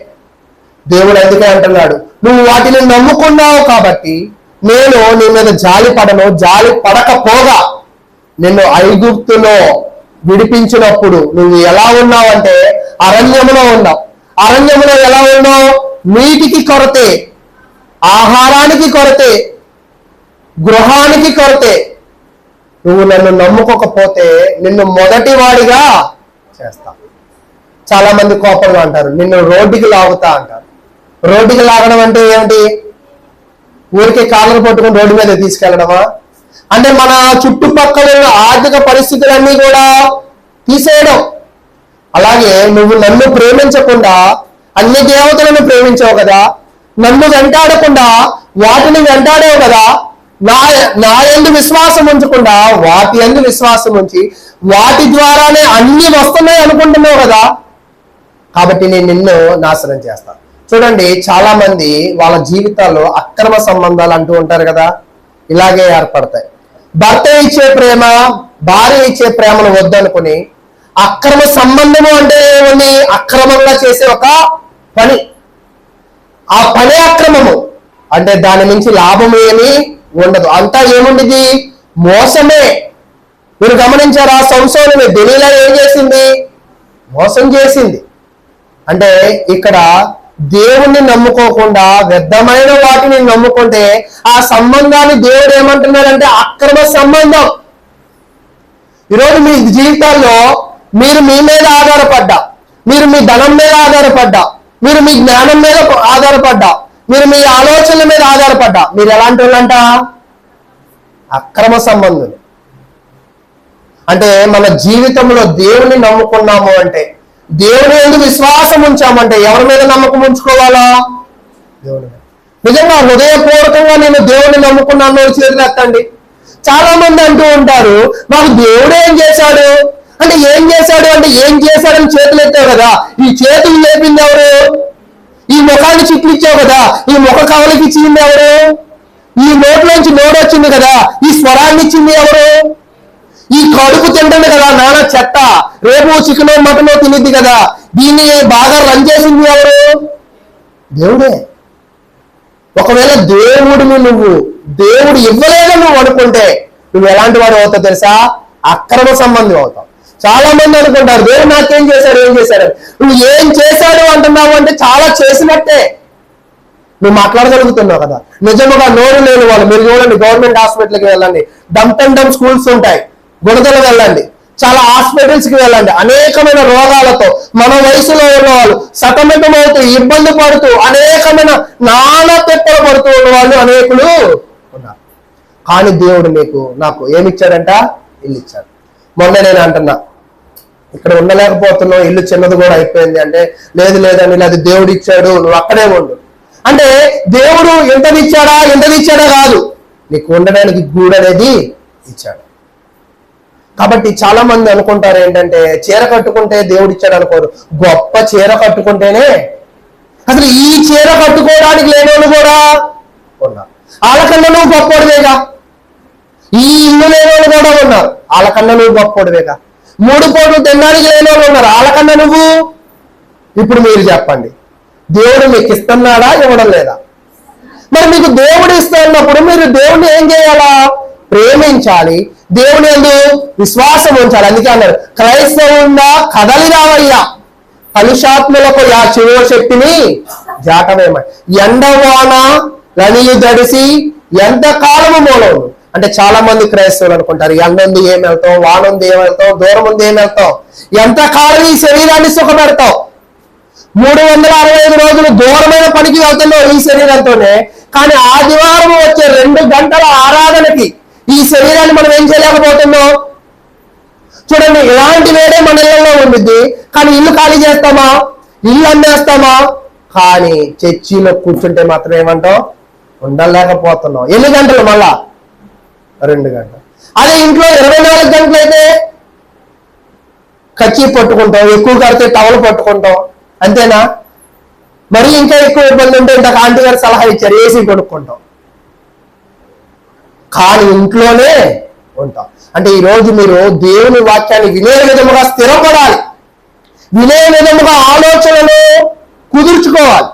దేవుడు అందుకే అంటున్నాడు, నువ్వు వాటిని నమ్ముకున్నావు కాబట్టి నేను నీ మీద జాలి పడను. జాలి పడకపోగా నిన్ను ఐగుప్తులో విడిపించినప్పుడు నువ్వు ఎలా ఉన్నావు అంటే అరణ్యములో ఉన్నావు. అరణ్యములో ఎలా ఉన్నావు? నీటికి కొరతే, ఆహారానికి కొరతే, గృహానికి కొరతే. నువ్వు నన్ను నమ్ముకోకపోతే నిన్ను మొదటి వాడిగా చేస్తా. చాలా మంది కోపంగా అంటారు, నిన్ను రోడ్డుకి లాగుతా అంటారు. రోడ్డుకి లాగడం అంటే ఏమిటి? ఊరికి కాళ్ళను పట్టుకుని రోడ్డు మీద తీసుకెళ్లడమా? అంటే మన చుట్టుపక్కల ఉన్న ఆర్థిక పరిస్థితులన్నీ కూడా తీసేయడం. అలాగే నువ్వు నన్ను ప్రేమించకుండా అన్ని దేవతలను ప్రేమించావు కదా, నన్ను వెంటాడకుండా వాటిని వెంటాడావు కదా, నా యందు విశ్వాసం ఉంచకుండా వాటి యందు విశ్వాసం ఉంచి వాటి ద్వారానే అన్ని వస్తున్నాయి అనుకుంటున్నావు కదా, కాబట్టి నేను నిన్ను నాశనం చేస్తాను. చూడండి, చాలా మంది వాళ్ళ జీవితాల్లో అక్రమ సంబంధాలు అంటూ ఉంటారు కదా, ఇలాగే ఏర్పడతాయి. భర్త ఇచ్చే ప్రేమ, భార్య ఇచ్చే ప్రేమను వద్దనుకుని అక్రమ సంబంధము అంటే ఏమని? అక్రమంగా చేసే ఒక పని. ఆ పని అక్రమము అంటే దాని నుంచి లాభం ఏమి ఉండదు. అంతా ఏముండిది? మోసమే. మీరు గమనించారా? సంసోను దెలీలా ఏం చేసింది? మోసం చేసింది. అంటే ఇక్కడ దేవుణ్ణి నమ్ముకోకుండా వ్యర్థమైన వాటిని నమ్ముకుంటే ఆ సంబంధాన్ని దేవుడు ఏమంటున్నాడంటే అక్రమ సంబంధం. ఈరోజు మీ జీవితాల్లో మీరు మీ మీద ఆధారపడ్డా, మీరు మీ ధనం మీద ఆధారపడ్డా, మీరు మీ జ్ఞానం మీద ఆధారపడ్డా, మీరు మీ ఆలోచనల మీద ఆధారపడ్డా, మీరు ఎలాంటి వాళ్ళంట? అక్రమ సంబంధులు. అంటే మన జీవితంలో దేవుని నమ్ముకున్నాము అంటే, దేవుని ఎందుకు విశ్వాసం ఉంచామంటే ఎవరి మీద నమ్మకం ఉంచుకోవాలా? దేవుని. నిజంగా హృదయపూర్వకంగా నేను దేవుని నమ్ముకున్నాను చేతులు ఎత్తండి. చాలా మంది అంటూ ఉంటారు, మాకు దేవుడు ఏం చేశాడు అంటే, ఏం చేశాడు అంటే ఏం చేశాడని చేతులు ఎత్తావు కదా, ఈ చేతులు లేపింది ఎవరు? ఈ ముఖాన్ని చిట్లు ఇచ్చావు కదా, ఈ ముఖ కవలకి ఇచ్చింది ఎవరు? ఈ నోట్లోంచి నోడు వచ్చింది కదా, ఈ స్వరాన్ని ఇచ్చింది ఎవరు? ఈ కడుపు తింటుంది కదా నాన్న చెత్త, రేపు చికెనో మటనో తినిద్ది కదా, దీన్ని బాగా రన్ చేసింది ఎవరు? దేవుడే. ఒకవేళ దేవుడిని నువ్వు దేవుడు ఇవ్వలేదని నువ్వు అనుకుంటే నువ్వు ఎలాంటి వాడు అవుతావు తెలుసా? అక్రమ సంబంధం అవుతాం. చాలా మంది అనుకుంటారు దేవుడు నాకేం చేశాడు, ఏం చేశాడు. నువ్వు ఏం చేశాడు అంటున్నావు అంటే చాలా చేసినట్టే. నువ్వు మాట్లాడగలుగుతున్నావు కదా. నిజముగా నోరు లేని వాళ్ళు మీరు చూడండి, గవర్నమెంట్ హాస్పిటల్కి వెళ్ళండి, డంప్ అండ్ డంప్ స్కూల్స్ ఉంటాయి, గుణదలు వెళ్ళండి, చాలా హాస్పిటల్స్ కి వెళ్ళండి. అనేకమైన రోగాలతో మన వయసులో ఉన్న వాళ్ళు సతమతమవుతూ ఇబ్బంది పడుతూ అనేకమైన నానా తిప్పలు పడుతూ ఉన్న వాళ్ళు అనేకులు ఉన్నారు. కానీ దేవుడు నాకు ఏమిచ్చాడంట? ఇల్లు ఇచ్చాడు. మొన్న నేను అంటున్నా, ఇక్కడ ఉండలేకపోతున్నావు, ఇల్లు చిన్నది కూడా అయిపోయింది అంటే, లేదని అది దేవుడు ఇచ్చాడు, నువ్వు అక్కడే ఉండు అంటే, దేవుడు ఎంతది ఇచ్చాడా కాదు, నీకు ఉండడానికి గూడు అనేది ఇచ్చాడు. కాబట్టి చాలా మంది అనుకుంటారు ఏంటంటే, చీర కట్టుకుంటే దేవుడు ఇచ్చాడు అనుకోరు. గొప్ప చీర కట్టుకుంటేనే, అసలు ఈ చీర కట్టుకోవడానికి లేనోళ్ళు కూడా ఉన్నారు. వాళ్ళకన్నా నువ్వు గొప్పోడివేగా. ఈ ఇల్లు లేనోళ్ళు కూడా ఉన్నారు, వాళ్ళకన్నా నువ్వు గొప్పోడివేగా. 3 పూటలు తినడానికి లేనోళ్ళు ఉన్నారు, వాళ్ళకన్నా నువ్వు. ఇప్పుడు మీరు చెప్పండి, దేవుడు మీకు ఇస్తున్నాడా, ఇవ్వడం లేదా? మరి మీకు దేవుడు ఇస్తున్నప్పుడు మీరు దేవుడిని ఏం చేయాలా? ప్రేమించాలి, దేవుని యందు విశ్వాసం ఉంచాలి. అందుకే అన్నారు, క్రైస్తవుందా కదలి రావయ్యా, కలుషాత్ములకు ఆ చివో శక్తిని జాటవేమ. ఎండవాన రనిలు దడిసి ఎంత కాలము మూలవు అంటే, చాలా మంది క్రైస్తవులు అనుకుంటారు, ఎండ ఉంది ఏం వెళ్తాం, వాన ఉంది ఏం వెళ్తాం, దూరం ఉంది ఏం వెళ్తాం, ఎంత కాలం ఈ శరీరాన్ని సుఖపెడతావు. 365 రోజులు దూరమైన పనికి వెళ్తున్నావు ఈ శరీరంతోనే. కానీ ఆదివారం వచ్చే 2 గంటల ఆరాధనకి ఈ శరీరాన్ని మనం ఏం చేయలేకపోతున్నాం. చూడండి, ఇలాంటి వేడే మన ఇళ్లలో ఉండిద్ది, కానీ ఇల్లు ఖాళీ చేస్తామా, ఇల్లు అమ్మేస్తామా, కానీ చర్చిలో కూర్చుంటే మాత్రం ఏమంటాం, ఉండలేకపోతున్నాం. ఎన్ని గంటలు? మళ్ళా 2 గంటలు. అదే ఇంట్లో 24 గంటలు అయితే కచ్చి పట్టుకుంటాం, ఎక్కువ కడితే టవల్ పట్టుకుంటాం, అంతేనా? మరి ఇంకా ఎక్కువ ఇబ్బంది ఉంటే ఇంతకు ఆంటీ గారు సలహా ఇచ్చారు, ఏసీ కొనుక్కుంటాం. కానీ ఇంట్లోనే ఉంటాం. అంటే ఈరోజు మీరు దేవుని వాక్యాన్ని వినే విధముగా స్థిరపడాలి, వినే విధముగా ఆలోచనలు కుదుర్చుకోవాలి.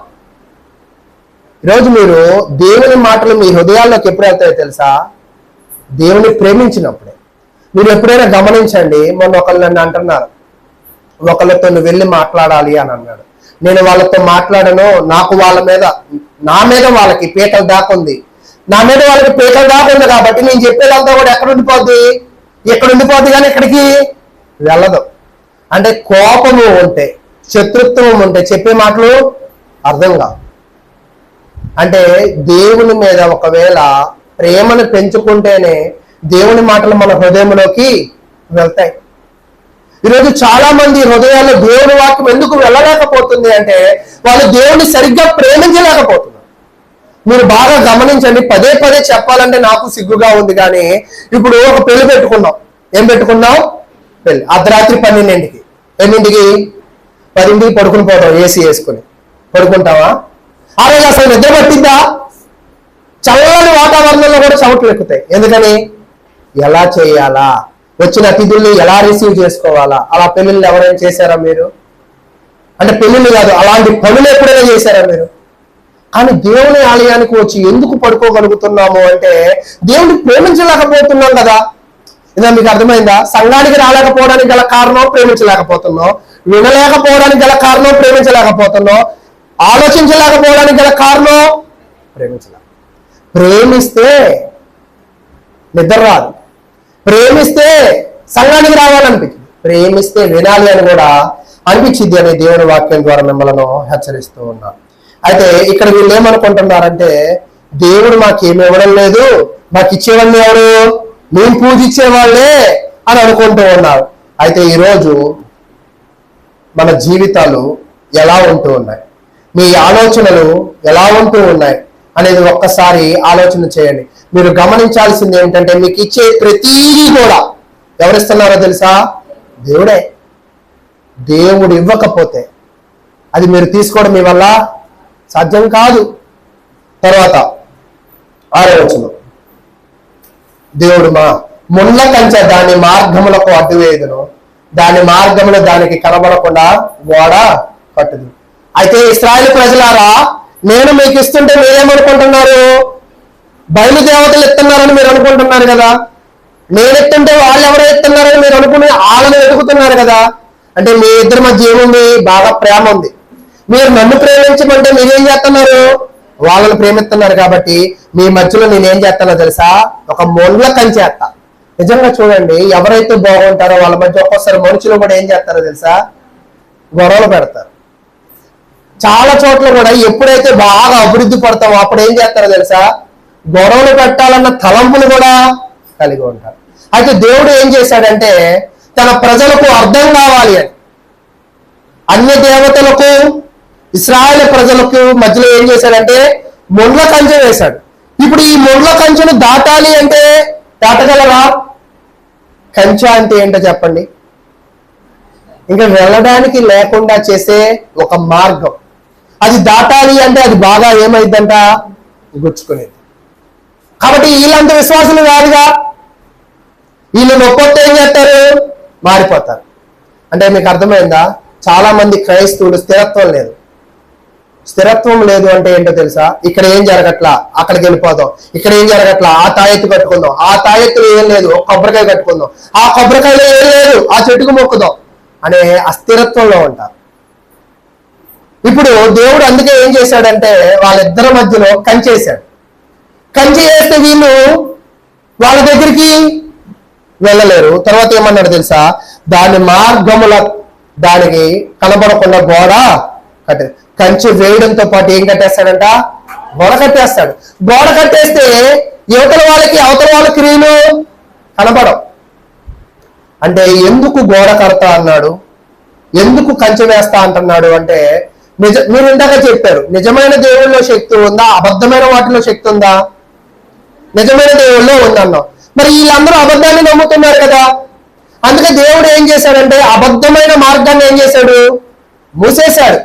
ఈరోజు మీరు దేవుని మాటలు మీ హృదయాల్లోకి ఎప్పుడు వెళ్తాయో తెలుసా? దేవుని ప్రేమించినప్పుడే. మీరు ఎప్పుడైనా గమనించండి, మొన్న ఒకళ్ళు నన్ను అంటున్నారు, ఒకళ్ళతో నువ్వు వెళ్ళి మాట్లాడాలి అని అన్నాడు. నేను వాళ్ళతో మాట్లాడను, నాకు నా మీద వాళ్ళకి పీకల దాకా ఉంది, నా మీద వాళ్ళకి పీకల దాకా ఉంది కాబట్టి నేను చెప్పేదంతా కూడా ఎక్కడ ఉండిపోద్ది కానీ ఎక్కడికి వెళ్ళదు. అంటే కోపము ఉంటే, శత్రుత్వం ఉంటే చెప్పే మాటలు అర్థం కావు. అంటే దేవుని మీద ఒకవేళ ప్రేమను పెంచుకుంటేనే దేవుని మాటలు మన హృదయంలోకి వెళ్తాయి. ఈరోజు చాలా మంది హృదయాల్లో దేవుని వాక్యం ఎందుకు వెళ్ళలేకపోతుంది అంటే, వాళ్ళు దేవుని సరిగ్గా ప్రేమించలేకపోతున్నారు. మీరు బాగా గమనించండి, పదే చెప్పాలంటే నాకు సిగ్గుగా ఉంది, కానీ ఇప్పుడు ఒక పెళ్లి పెట్టుకున్నాం. ఏం పెట్టుకున్నాం? పెళ్లి. అర్ధరాత్రి 12ంటికి, ఎన్నింటికి? 10ంటికి పడుకుని పోతాం, ఏసీ వేసుకుని పడుకుంటావా? ఆ రోజు అసలు నిద్ర పట్టిందా? చల్లని వాతావరణంలో కూడా చెమటలు ఎక్కుతాయి. ఎందుకని? ఎలా చేయాలా, వచ్చిన అతిథుల్ని ఎలా రిసీవ్ చేసుకోవాలా. అలా పెళ్లిళ్ళు ఎవరైనా చేశారా మీరు? అంటే పెళ్లిళ్ళు కాదు, అలాంటి పనులు ఎప్పుడైనా చేశారా మీరు? కానీ దేవుని ఆలయానికి వచ్చి ఎందుకు పడుకోగలుగుతున్నాము అంటే, దేవుడిని ప్రేమించలేకపోతున్నాం కదా. ఇదా మీకు అర్థమైందా? సంఘానికి రాలేకపోవడానికి గల కారణం ప్రేమించలేకపోతున్నాం, వినలేకపోవడానికి గల కారణం ప్రేమించలేకపోతున్నాం, ఆలోచించలేకపోవడానికి గల కారణం ప్రేమిస్తే నిద్ర రాదు, ప్రేమిస్తే సంఘానికి రావాలనిపించింది, ప్రేమిస్తే వినాలి అని కూడా అనిపించింది అని దేవుని వాక్యం ద్వారా మిమ్మల్ని హెచ్చరిస్తూ ఉన్నాను. అయితే ఇక్కడ వీళ్ళు ఏమనుకుంటున్నారంటే, దేవుడు మాకేమి ఇవ్వడం లేదు, మాకు ఇచ్చేవాళ్ళు ఎవరు? మేము పూజించేవాళ్ళే అని అనుకుంటూ ఉన్నారు. అయితే ఈరోజు మన జీవితాలు ఎలా ఉంటూ ఉన్నాయి, మీ ఆలోచనలు ఎలా ఉంటూ ఉన్నాయి అనేది ఒక్కసారి ఆలోచన చేయండి. మీరు గమనించాల్సింది ఏంటంటే, మీకు ఇచ్చే ప్రతిదీ కూడా ఎవరిస్తున్నారో తెలుసా? దేవుడే. దేవుడు ఇవ్వకపోతే అది మీరు తీసుకోవడం మీ వల్ల సాధ్యం కాదు. తర్వాత 6వ వచనం, దేవుడు ముళ్ళ కంచె దాని మార్గములకు అడ్డువేయుదును, దాని మార్గములు దానికి కనబడకుండా గోడ కట్టుదు. అయితే ఇశ్రాయేలు ప్రజలారా, నేను మీకు ఇస్తుంటే మీరేమనుకుంటున్నారు? బయలుదేవతలు ఇస్తున్నారని మీరు అనుకుంటున్నారు కదా. నేను ఎత్తుంటే వాళ్ళు ఎవరో ఎత్తున్నారని మీరు అనుకుని వాళ్ళని వెతుకుతున్నారు కదా. అంటే మీ ఇద్దరి మధ్య ఏముంది? బాగా ప్రేమ ఉంది. మీరు నన్ను ప్రేమించమంటే మీరేం చేస్తున్నారు? వాళ్ళని ప్రేమిస్తున్నారు. కాబట్టి మీ మధ్యలో నేనేం చేస్తానో తెలుసా? ఒక మొండ్ల కంచేస్తా. నిజంగా చూడండి, ఎవరైతే బాగుంటారో వాళ్ళ మధ్య ఒక్కోసారి మనుషులు కూడా ఏం చేస్తారో తెలుసా? గొడవలు పెడతారు. చాలా చోట్ల కూడా ఎప్పుడైతే బాగా అభివృద్ధి పడతామో అప్పుడు ఏం చేస్తారో తెలుసా? గొడవలు పెట్టాలన్న తలంపులు కూడా కలిగి ఉంటారు. అయితే దేవుడు ఏం చేశాడంటే తన ప్రజలకు అర్థం కావాలి అని అన్య దేవతలకు ఇశ్రాయేలు ప్రజలకు మధ్యలో ఏం చేశాడంటే మొండ్ల కంచె వేశాడు. ఇప్పుడు ఈ మొండ్ల కంచెను దాటాలి అంటే దాటగలరా? కంచె అంటే ఏంటో చెప్పండి. ఇంకా వెళ్ళడానికి లేకుండా చేసే ఒక మార్గం. అది దాటాలి అంటే అది బాగా ఏమైందంట? గుచ్చుకునేది. కాబట్టి వీళ్ళంత విశ్వాసులు కాదుగా. వీళ్ళు నొప్పొస్తే ఏం చేస్తారు? మారిపోతారు. అంటే మీకు అర్థమైందా? చాలా మంది క్రైస్తవులు స్థిరత్వం లేదు. స్థిరత్వం లేదు అంటే ఏంటో తెలుసా? ఇక్కడ ఏం జరగట్లా అక్కడికి వెళ్ళిపోదాం, ఇక్కడ ఏం జరగట్లా ఆ తాయెత్తు కట్టుకుందాం, ఆ తాయెత్తులు ఏం లేదు ఒక కొబ్బరికాయ కట్టుకుందాం, ఆ కొబ్బరికాయలో ఏం లేదు ఆ చెట్టుకు మొక్కుదాం అనే అస్థిరత్వంలో ఉంటారు. ఇప్పుడు దేవుడు అందుకే ఏం చేశాడంటే వాళ్ళిద్దరి మధ్యలో కంచేశాడు. కంచె వేస్తే వీళ్ళు వాళ్ళ దగ్గరికి వెళ్ళలేరు. తర్వాత ఏమన్నాడు తెలుసా? దాని మార్గముల దానికి కనబడకుండా గోడ కట్టే. కంచె వేయడంతో పాటు ఏం కట్టేస్తాడంట? గోడ కట్టేస్తాడు. గోడ కట్టేస్తే యువతల వాళ్ళకి అవతల వాళ్ళ క్రియలు కనబడవు. అంటే ఎందుకు గోడ కడతా అన్నాడు? ఎందుకు కంచె వేస్తా అంటున్నాడు అంటే మీరు ఇందాక చెప్పారు, నిజమైన దేవుళ్ళలో శక్తి ఉందా? అబద్ధమైన వాటిలో శక్తి ఉందా? నిజమైన దేవుళ్ళలో ఉందన్నాం. మరి వీళ్ళందరూ అబద్ధాన్ని నమ్ముతున్నారు కదా. అందుకే దేవుడు ఏం చేశాడంటే అబద్ధమైన మార్గాన్ని ఏం చేశాడు? మూసేశాడు.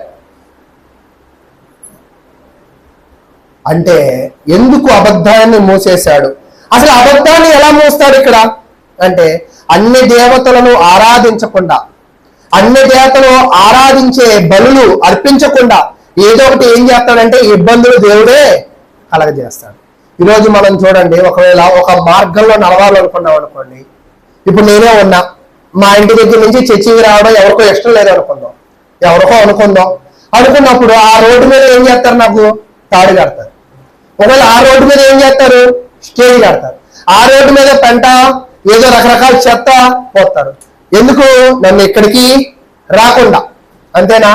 అంటే ఎందుకు అబద్ధాన్ని మూసేశాడు? అసలు అబద్ధాన్ని ఎలా మూస్తాడు ఇక్కడ అంటే అన్ని దేవతలను ఆరాధించకుండా, అన్ని దేవతలు ఆరాధించే బలులు అర్పించకుండా ఏదో ఒకటి ఏం చేస్తాడంటే ఇబ్బందులు దేవుడే కలగజేస్తాడు. ఈరోజు మనం చూడండి, ఒకవేళ ఒక మార్గంలో నడవాలనుకున్నాం అనుకోండి. ఇప్పుడు నేనే ఉన్నా, మా ఇంటి దగ్గర నుంచి చర్చికి రావడం ఎవరికో ఇష్టం లేదు అనుకుందాం, ఎవరికో అనుకున్నప్పుడు ఆ రోడ్డు మీద ఏం చేస్తారు? నాకు తాడు కడతారు. ఒకవేళ ఆ రోడ్డు మీద ఏం చేస్తారు? స్టేజ్ కడతారు. ఆ రోడ్డు మీద పెంట ఏదో రకరకాల చెత్త పోస్తారు. ఎందుకు? నన్ను ఇక్కడికి రాకుండా. అంతేనా?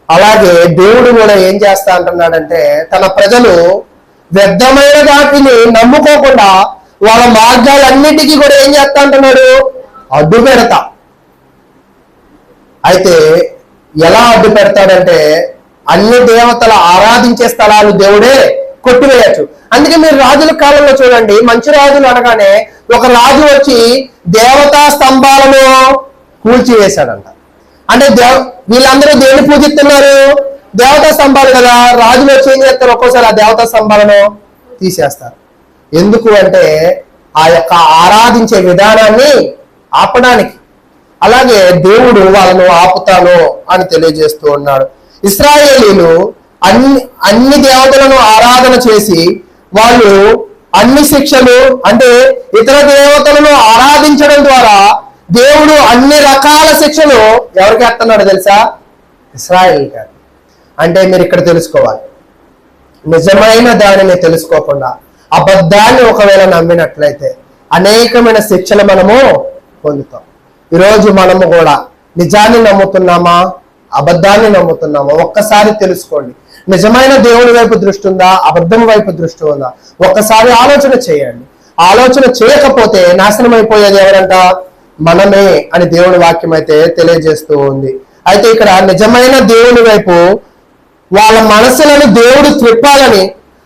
అలాగే దేవుడు కూడా ఏం చేస్తా అంటున్నాడంటే తన ప్రజలు వ్యర్థమైన వాటిని నమ్ముకోకుండా వాళ్ళ మార్గాలన్నిటికీ కూడా ఏం చేస్తా అంటున్నాడు? అడ్డు పెడతా. అయితే ఎలా అడ్డు పెడతాడంటే అన్ని దేవతల ఆరాధించే స్థలాలు దేవుడే కొట్టివేయచ్చు. అందుకే మీరు రాజుల కాలంలో చూడండి, మంచి రాజులు అనగానే ఒక రాజు వచ్చి దేవతా స్తంభాలను కూల్చివేశాడంట. అంటే వీళ్ళందరూ దేన్ని పూజిస్తున్నారు? దేవతా స్తంభాలు కదా. రాజులు వచ్చి ఏం చేస్తారు? ఒక్కోసారి ఆ దేవతా స్తంభాలను తీసేస్తారు. ఎందుకు అంటే ఆ యొక్క ఆరాధించే విధానాన్ని ఆపడానికి. అలాగే దేవుడు వాళ్ళను ఆపుతాను అని తెలియజేస్తూ ఉన్నాడు. ఇశ్రాయేలీలు అన్ని దేవతలను ఆరాధన చేసి వాళ్ళు అన్ని శిక్షలు అంటే ఇతర దేవతలను ఆరాధించడం ద్వారా దేవుడు అన్ని రకాల శిక్షలు ఎవరికి వేస్తున్నాడు తెలుసా? ఇశ్రాయేల్ గారు. అంటే మీరు ఇక్కడ తెలుసుకోవాలి, నిజమైన దానిని తెలుసుకోకుండా అబద్ధాన్ని ఒకవేళ నమ్మినట్లయితే అనేకమైన శిక్షలు మనము పొందుతాం. ఈరోజు మనము కూడా నిజాన్ని నమ్ముతున్నామా, అబద్ధాన్ని నమ్ముతున్నామా? ఒక్కసారి తెలుసుకోండి. నిజమైన దేవుని వైపు దృష్టి ఉందా, అబద్ధం వైపు దృష్టి ఉందా? ఒక్కసారి ఆలోచన చేయండి. ఆలోచన చేయకపోతే నాశనం అయిపోయేది ఎవరంట? మనమే అని దేవుని వాక్యం అయితే తెలియజేస్తూ ఉంది. అయితే ఇక్కడ నిజమైన దేవుని వైపు వాళ్ళ మనసులను దేవుడు త్రిప్పాలని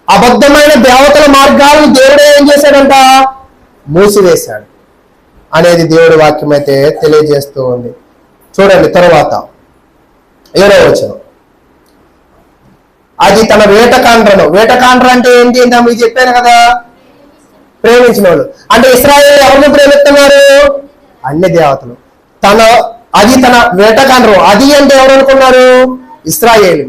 అబద్ధమైన దేవతల మార్గాలను దేవుడే ఏం చేశాడంట? మూసివేశాడు అనేది దేవుడి వాక్యం అయితే తెలియజేస్తూ ఉంది. చూడండి తర్వాత 7వ వచనం. అది తన వేటకాండ్ర అంటే ఏంటి? మీకు చెప్పాను కదా, ప్రేమించిన వాళ్ళు. అంటే ఇశ్రాయేలు ఎవరిని ప్రేమిస్తున్నారు? అన్ని దేవతలు. అది తన వేటకాండ్రం. అది అంటే ఎవరు అనుకున్నారు? ఇశ్రాయేలు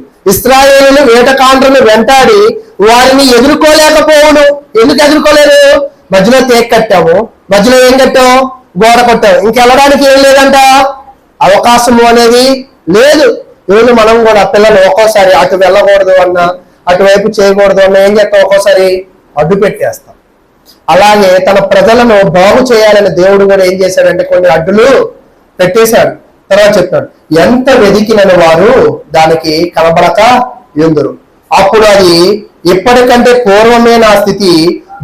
వేటకాండ్రను వెంటాడి వారిని ఎదుర్కోలేకపోవును. ఎందుకు ఎదుర్కోలేరు? మధ్యలో తేక్ కట్టాము, మధ్యలో ఏం కట్టావు? గోడ కొట్టావు. ఇంకెళ్ళడానికి ఏం లేదంట, అవకాశము అనేది లేదు. ఈరోజు మనం కూడా పిల్లలు ఒక్కోసారి అటు వెళ్ళకూడదు అన్నా, అటువైపు చేయకూడదు అన్నా ఏం చేస్తాం? ఒక్కోసారి అడ్డు పెట్టేస్తాం. అలాగే తన ప్రజలను బాగు చేయాలని దేవుడు కూడా ఏం చేశాడంటే కొన్ని అడ్డులు పెట్టేశాడు. తర్వాత చెప్తాడు, ఎంత వెదికినని వారు దానికి కనబడక ఎందురు. అప్పుడు అది ఇప్పటికంటే పూర్వమే నా స్థితి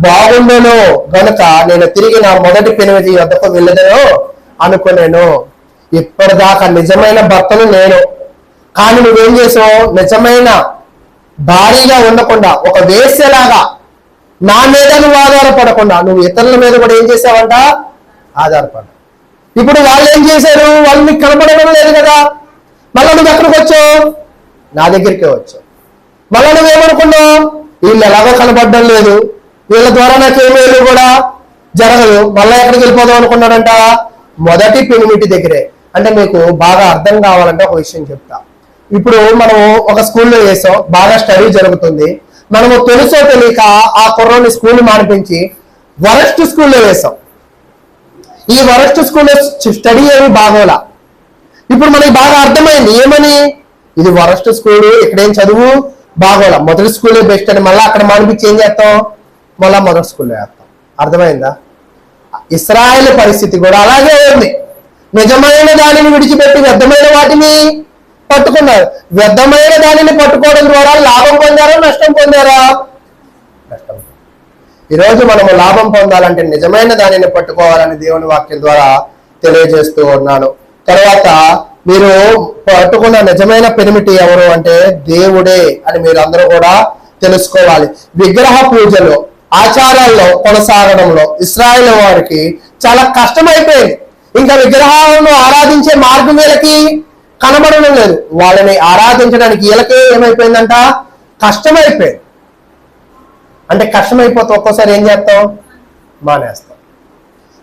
బాగుండేనో గనుక నేను తిరిగి నా మొదటి పెనిమిది వద్దకు వెళ్ళదనో అనుకునేను. ఇప్పటిదాకా నిజమైన భర్తను నేను, కానీ నువ్వేం చేసావు? నిజమైన భారీగా ఉండకుండా ఒక వేశ్యలాగా నా మీద నువ్వు ఆధారపడకుండా నువ్వు ఇతరుల మీద కూడా ఏం చేసావంట? ఆధారపడ్డా. ఇప్పుడు వాళ్ళు ఏం చేశారు? వాళ్ళు నీకు కనపడడం లేదు కదా. మళ్ళీ నువ్వు ఎక్కడికి వచ్చావు? నా దగ్గరికే వచ్చావు. మళ్ళీ నువ్వేమనుకున్నావు? వీళ్ళు ఎలాగో కనపడడం లేదు, వీళ్ళ ద్వారా నాకేమేలు కూడా జరగదు, మళ్ళీ ఎక్కడికి వెళ్ళిపోదాం అనుకున్నాడంట? మొదటి పెనిమిటి దగ్గరే. అంటే మీకు బాగా అర్థం కావాలంటే ఒక విషయం చెప్తా. ఇప్పుడు మనం ఒక స్కూల్లో వేసాం, బాగా స్టడీ జరుగుతుంది, మనము తెలుసో తెలియక ఆ కుర్రోని స్కూల్ మానిపించి వరస్ట్ స్కూల్లో వేసాం. ఈ వరస్ట్ స్కూల్లో స్టడీ ఏమి బాగోలా. ఇప్పుడు మనకి బాగా అర్థమైంది ఏమని, ఇది వరస్ట్ స్కూల్, ఇక్కడేం చదువు బాగోలా, మొదటి స్కూలే బెస్ట్ అని మళ్ళీ అక్కడ మానిపించి ఏం చేస్తాం? మళ్ళా మొదటి స్కూల్లో వేస్తాం. అర్థమైందా? ఇశ్రాయేలు పరిస్థితి కూడా అలాగే ఉంది. నిజమైన దానిని విడిచిపెట్టి వ్యర్థమైన వాటిని పట్టుకున్నారు. వ్యర్థమైన దానిని పట్టుకోవడం ద్వారా లాభం పొందారా, నష్టం పొందారా? నష్టం. ఈరోజు మనము లాభం పొందాలంటే నిజమైన దానిని పట్టుకోవాలని దేవుని వాక్యం ద్వారా తెలియజేస్తూ ఉన్నాను. తర్వాత మీరు పట్టుకున్న నిజమైన పెనిమిటి ఎవరు అంటే దేవుడే అని మీరు అందరూ కూడా తెలుసుకోవాలి. విగ్రహ పూజలో, ఆచారాల్లో కొనసాగడంలో ఇశ్రాయేలు వారికి చాలా కష్టమైపోయింది. ఇంకా విగ్రహాలను ఆరాధించే మార్గం వీళ్ళకి కనబడడం లేదు. వాళ్ళని ఆరాధించడానికి వీళ్ళకే ఏమైపోయిందంట? కష్టమైపోయింది. అంటే కష్టమైపోతే ఒక్కోసారి ఏం చేస్తాం? మానేస్తాం.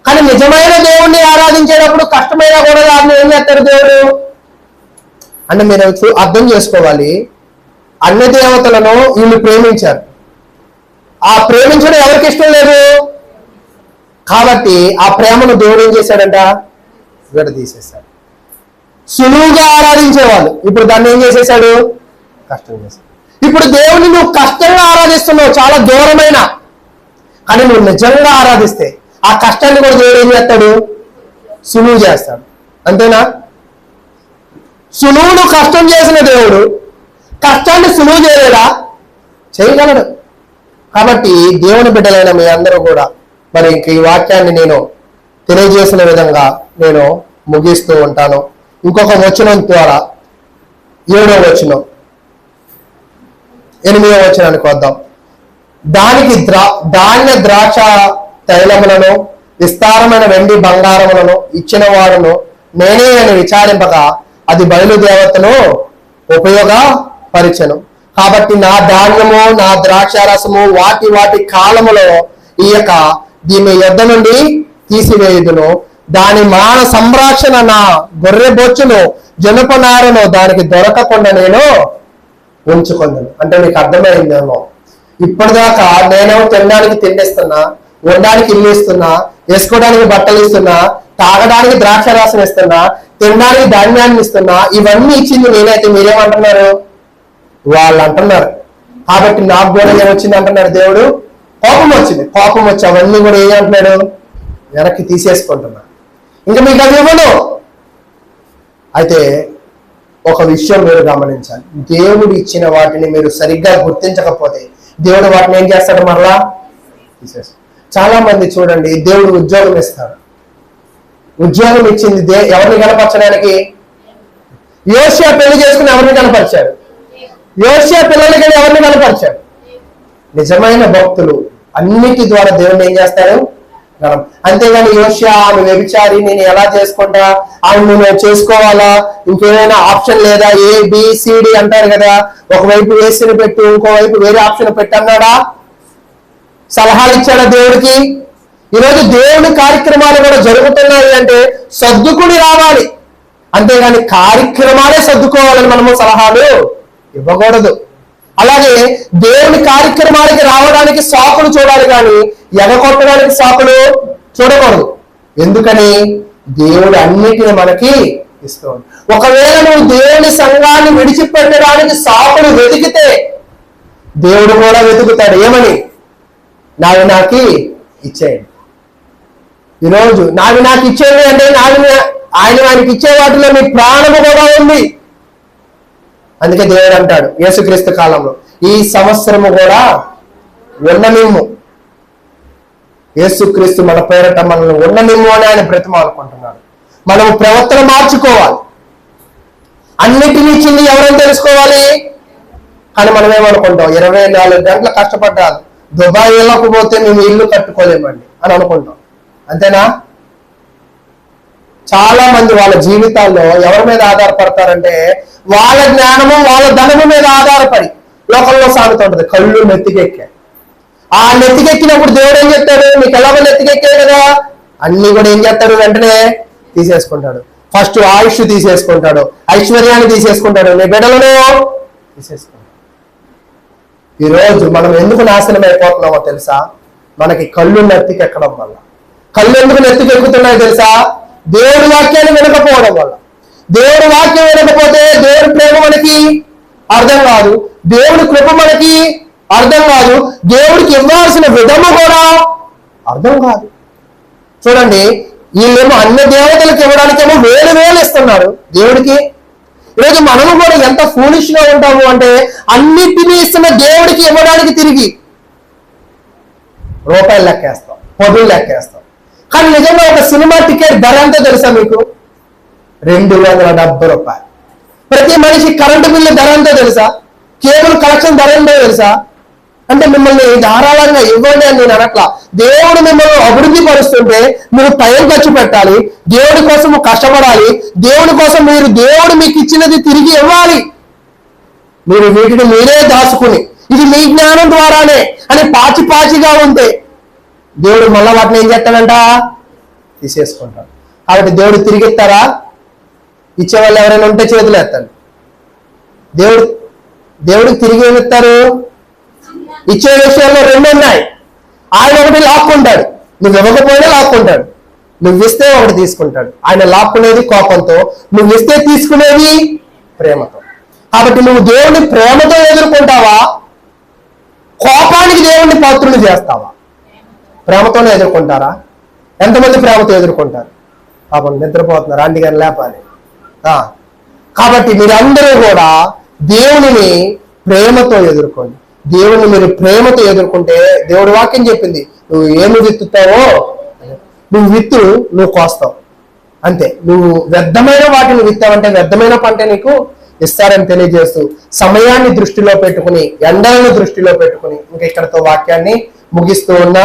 కానీ నిజమైన దేవుణ్ణి ఆరాధించేటప్పుడు కష్టమైనా కూడా దాన్ని ఏం చేస్తారు దేవుడు అంటే మీరు అర్థం చేసుకోవాలి. అన్ని దేవతలను వీళ్ళు ప్రేమించారు. ఆ ప్రేమించడం ఎవరికి ఇష్టం లేదు కాబట్టి ఆ ప్రేమను దేవుడు ఏం చేశాడంట? విడదీసేశాడు. సులువుగా ఆరాధించేవాళ్ళు ఇప్పుడు దాన్ని ఏం చేసేసాడు? కష్టం చేశాడు. ఇప్పుడు దేవుని నువ్వు కష్టంగా ఆరాధిస్తున్నావు, చాలా దూరమైన, కానీ నువ్వు నిజంగా ఆరాధిస్తే ఆ కష్టాన్ని కూడా దేవుడు ఏం చేస్తాడు? సులువు చేస్తాడు. అంతేనా? సులువును కష్టం చేసిన దేవుడు కష్టాన్ని సులువు చేయలేదా? చేయగలడు. కాబట్టి దేవుని బిడ్డలైన మీ అందరూ కూడా మరి ఇంక ఈ వాక్యాన్ని నేను తెలియజేసిన విధంగా నేను ముగిస్తూ ఉంటాను. ఇంకొక వచనం ద్వారా 7వ వచనం, 8వ వచనానికి వద్దాం. దానికి ధాన్య ద్రాక్ష తైలములను విస్తారమైన వెండి బంగారములను ఇచ్చిన వాడును నేనే అని విచారింపగా అది బయలుదేవతను ఉపయోగపరిచెను. కాబట్టి నా ధాన్యము నా ద్రాక్షారసము వాటి వాటి కాలములో ఈయక దీని యొద్ద నుండి తీసివేయుదును. దాని మాన సంరక్షణ నా గొర్రె బొచ్చును జనపనారను దానికి దొరకకుండా నేను ఉంచుకుందాను. అంటే మీకు అర్థమైందేమో, ఇప్పటిదాకా నేనేమో తినడానికి తిండిస్తున్నా, ఉండడానికి ఇల్లు ఇస్తున్నా, వేసుకోవడానికి బట్టలు ఇస్తున్నా, తాగడానికి ద్రాక్షారసం ఇస్తున్నా, తినడానికి ధాన్యాన్ని ఇస్తున్నా, ఇవన్నీ ఇచ్చింది నేనైతే మీరేమంటున్నారు? వాళ్ళు అంటున్నారు. కాబట్టి నాకు కూడా ఏమొచ్చింది అంటున్నాడు దేవుడు? కోపం వచ్చింది. కోపం వచ్చి అవన్నీ కూడా ఏమంటున్నాడు? వెనక్కి తీసేసుకుంటున్నా, ఇంకా మీకు అది ఇవ్వను. అయితే ఒక విషయం మీరు గమనించాలి. దేవుడు ఇచ్చిన వాటిని మీరు సరిగ్గా గుర్తించకపోతే దేవుడు వాటిని ఏం చేస్తాడు? మరలా తీసేస్తాడు. చాలా మంది చూడండి, దేవుడు ఉద్యోగం ఇస్తాడు. ఉద్యోగం ఇచ్చింది ఎవరిని కనపరచడానికి? యోషియా పెళ్లి చేసుకుని ఎవరిని కనపరిచాడు? యోషియా పిల్లలకి ఎవరిని కనపరిచాడు? నిజమైన భక్తులు అన్నిటి ద్వారా దేవుడిని ఏం చేస్తారు? అంతేగాని యోషియా ఆమె వ్యభిచారి, నేను ఎలా చేసుకుంటా, ఆమె నేను చేసుకోవాలా, ఇంకేమైనా ఆప్షన్ లేదా, ABCD అంటారు కదా, ఒకవైపు ఏసీని పెట్టు ఇంకోవైపు వేరే ఆప్షన్ పెట్టి అన్నాడా? సలహాలు ఇచ్చాడా దేవుడికి? ఈరోజు దేవుని కార్యక్రమాలు కూడా జరుగుతున్నాయి అంటే సర్దుకుని రావాలి, అంతేగాని కార్యక్రమాలే సర్దుకోవాలని మనము సలహాలు ఇవ్వకూడదు. అలాగే దేవుని కార్యక్రమానికి రావడానికి సాకులు చూడాలి, కానీ ఎగకొట్టడానికి సాకులు చూడకూడదు. ఎందుకని? దేవుడు అన్నిటిని మనకి ఇస్తాడు. ఒకవేళ నువ్వు దేవుని సంఘాన్ని విడిచిపెట్టడానికి సాకులు వెతికితే దేవుడు కూడా వెతుకుతాడు. ఏమని? నావి నాకు ఇచ్చేయండి. ఈరోజు నావి నాకు ఇచ్చేయండి అంటే ఆయనకి ఇచ్చే వాటిలో మీ ప్రాణము కూడా ఉంది. అందుకే దేవుడు అంటాడు యేసుక్రీస్తు కాలంలో, ఈ సంవత్సరము కూడా ఉండనిమ్ము, యేసుక్రీస్తు మన పేరట మనల్ని ఉండనిమ్ము అని ఆయన బ్రతిమాలుకుంటున్నాడు. మనం ప్రవర్తన మార్చుకోవాలి. అన్నిటినీ ఇచ్చింది ఎవరైనా తెలుసుకోవాలి. కానీ మనం ఏమనుకుంటాం, 24 గంటలు కష్టపడ్డాను, దుబాయ్ వెళ్ళకపోతే మేము ఇల్లు కట్టుకోలేమండి అని అనుకుంటాం. అంతేనా? చాలా మంది వాళ్ళ జీవితాల్లో ఎవరి మీద ఆధారపడతారంటే వాళ్ళ జ్ఞానము, వాళ్ళ ధనము మీద ఆధారపడి. లోకంలో సామెత ఉంటుంది, కళ్ళు నెత్తికెక్కాయి. ఆ నెత్తికెక్కినప్పుడు దేవుడు ఏం చెప్తాడు? మీకు ఎలాగో నెత్తికెక్కాయి కదా, అన్ని కూడా ఏం చేస్తాడు? వెంటనే తీసేసుకుంటాడు. ఫస్ట్ ఆయుష్ తీసేసుకుంటాడు, ఐశ్వర్యాన్ని తీసేసుకుంటాడు, నీ బిడ్డలను తీసేసుకుంటాడు. ఈరోజు మనం ఎందుకు నాశనం అయిపోతున్నామో తెలుసా? మనకి కళ్ళు నెత్తికెక్కడం వల్ల. కళ్ళు ఎందుకు నెత్తికెక్కుతున్నాయో తెలుసా? దేవుడి వాక్యాన్ని వినకపోవడం వల్ల. దేవుడి వాక్యం వినకపోతే దేవుడి ప్రేమ మనకి అర్థం కాదు, దేవుడి కృప మనకి అర్థం కాదు, దేవుడికి ఇవ్వాల్సిన విధము కూడా అర్థం కాదు. చూడండి, వీళ్ళేమో అన్ని దేవతలకు ఇవ్వడానికేమో వేలు ఇస్తున్నారు దేవుడికి. ఈరోజు మనము కూడా ఎంత ఫూలిష్ గా ఉంటాము అంటే అన్నిటినీ ఇస్తున్న దేవుడికి ఇవ్వడానికి తిరిగి రూపాయలు లెక్కేస్తాం, పొదులు లెక్కేస్తాం. కానీ నిజంగా ఒక సినిమా టికెట్ ధర ఎంతో తెలుసా మీకు? 270 రూపాయలు. ప్రతి మనిషి కరెంటు బిల్లు ధర ఎంతో తెలుసా? కేబుల్ కలెక్షన్ ధర ఎంతో తెలుసా? అంటే మిమ్మల్ని ధారాళంగా ఇవ్వండి అని నేను అనట్లా. దేవుడు మిమ్మల్ని అభివృద్ధి పరుస్తుంటే మీరు టైం ఖర్చు పెట్టాలి, దేవుడి కోసం కష్టపడాలి, దేవుడి కోసం దేవుడు మీకు ఇచ్చినది తిరిగి ఇవ్వాలి. మీరు వీటిని మీరే దాచుకుని ఇది మీ జ్ఞానం ద్వారానే అని పాచిగా ఉంటే దేవుడు మళ్ళా వాటిని ఏం చేస్తాడంట? తీసేసుకుంటాడు. కాబట్టి దేవుడు తిరిగి ఇస్తారా? ఇచ్చేవాళ్ళు ఎవరైనా ఉంటే చేతులు ఎత్తాడు. దేవుడికి తిరిగి ఏమి ఇస్తారు? ఇచ్చే విషయాల్లో 2 ఉన్నాయి. ఆయన ఒకటి లాక్కుంటాడు, నువ్వు ఇవ్వకపోయినా లాక్కుంటాడు. నువ్వు ఇస్తే ఒకటి తీసుకుంటాడు. ఆయన లాక్కునేది కోపంతో, నువ్వు ఇస్తే తీసుకునేది ప్రేమతో. కాబట్టి నువ్వు దేవుడిని ప్రేమతో ఎదుర్కొంటావా, కోపానికి దేవుడిని పాత్రుని చేస్తావా? ప్రేమతోనే ఎదుర్కొంటారా? ఎంతమంది ప్రేమతో ఎదుర్కొంటారు? పాపం నిద్రపోతున్నారు, ఆంటీ గారిని లేపాలి. కాబట్టి మీరందరూ కూడా దేవునిని ప్రేమతో ఎదుర్కోండి. దేవుని మీరు ప్రేమతో ఎదుర్కొంటే దేవుడి వాక్యం చెప్పింది, నువ్వు ఏమి విత్తుతావో నువ్వు విత్తు, నువ్వు కోస్తావు. అంతే. నువ్వు వ్యర్థమైన వాటిని విత్తావంటే వ్యర్థమైన పంట నీకు ఇస్తారని తెలియజేస్తూ, సమయాన్ని దృష్టిలో పెట్టుకుని, ఎండలను దృష్టిలో పెట్టుకుని ఇంక ఇక్కడతో వాక్యాన్ని ముగిస్తూ ఉన్నా.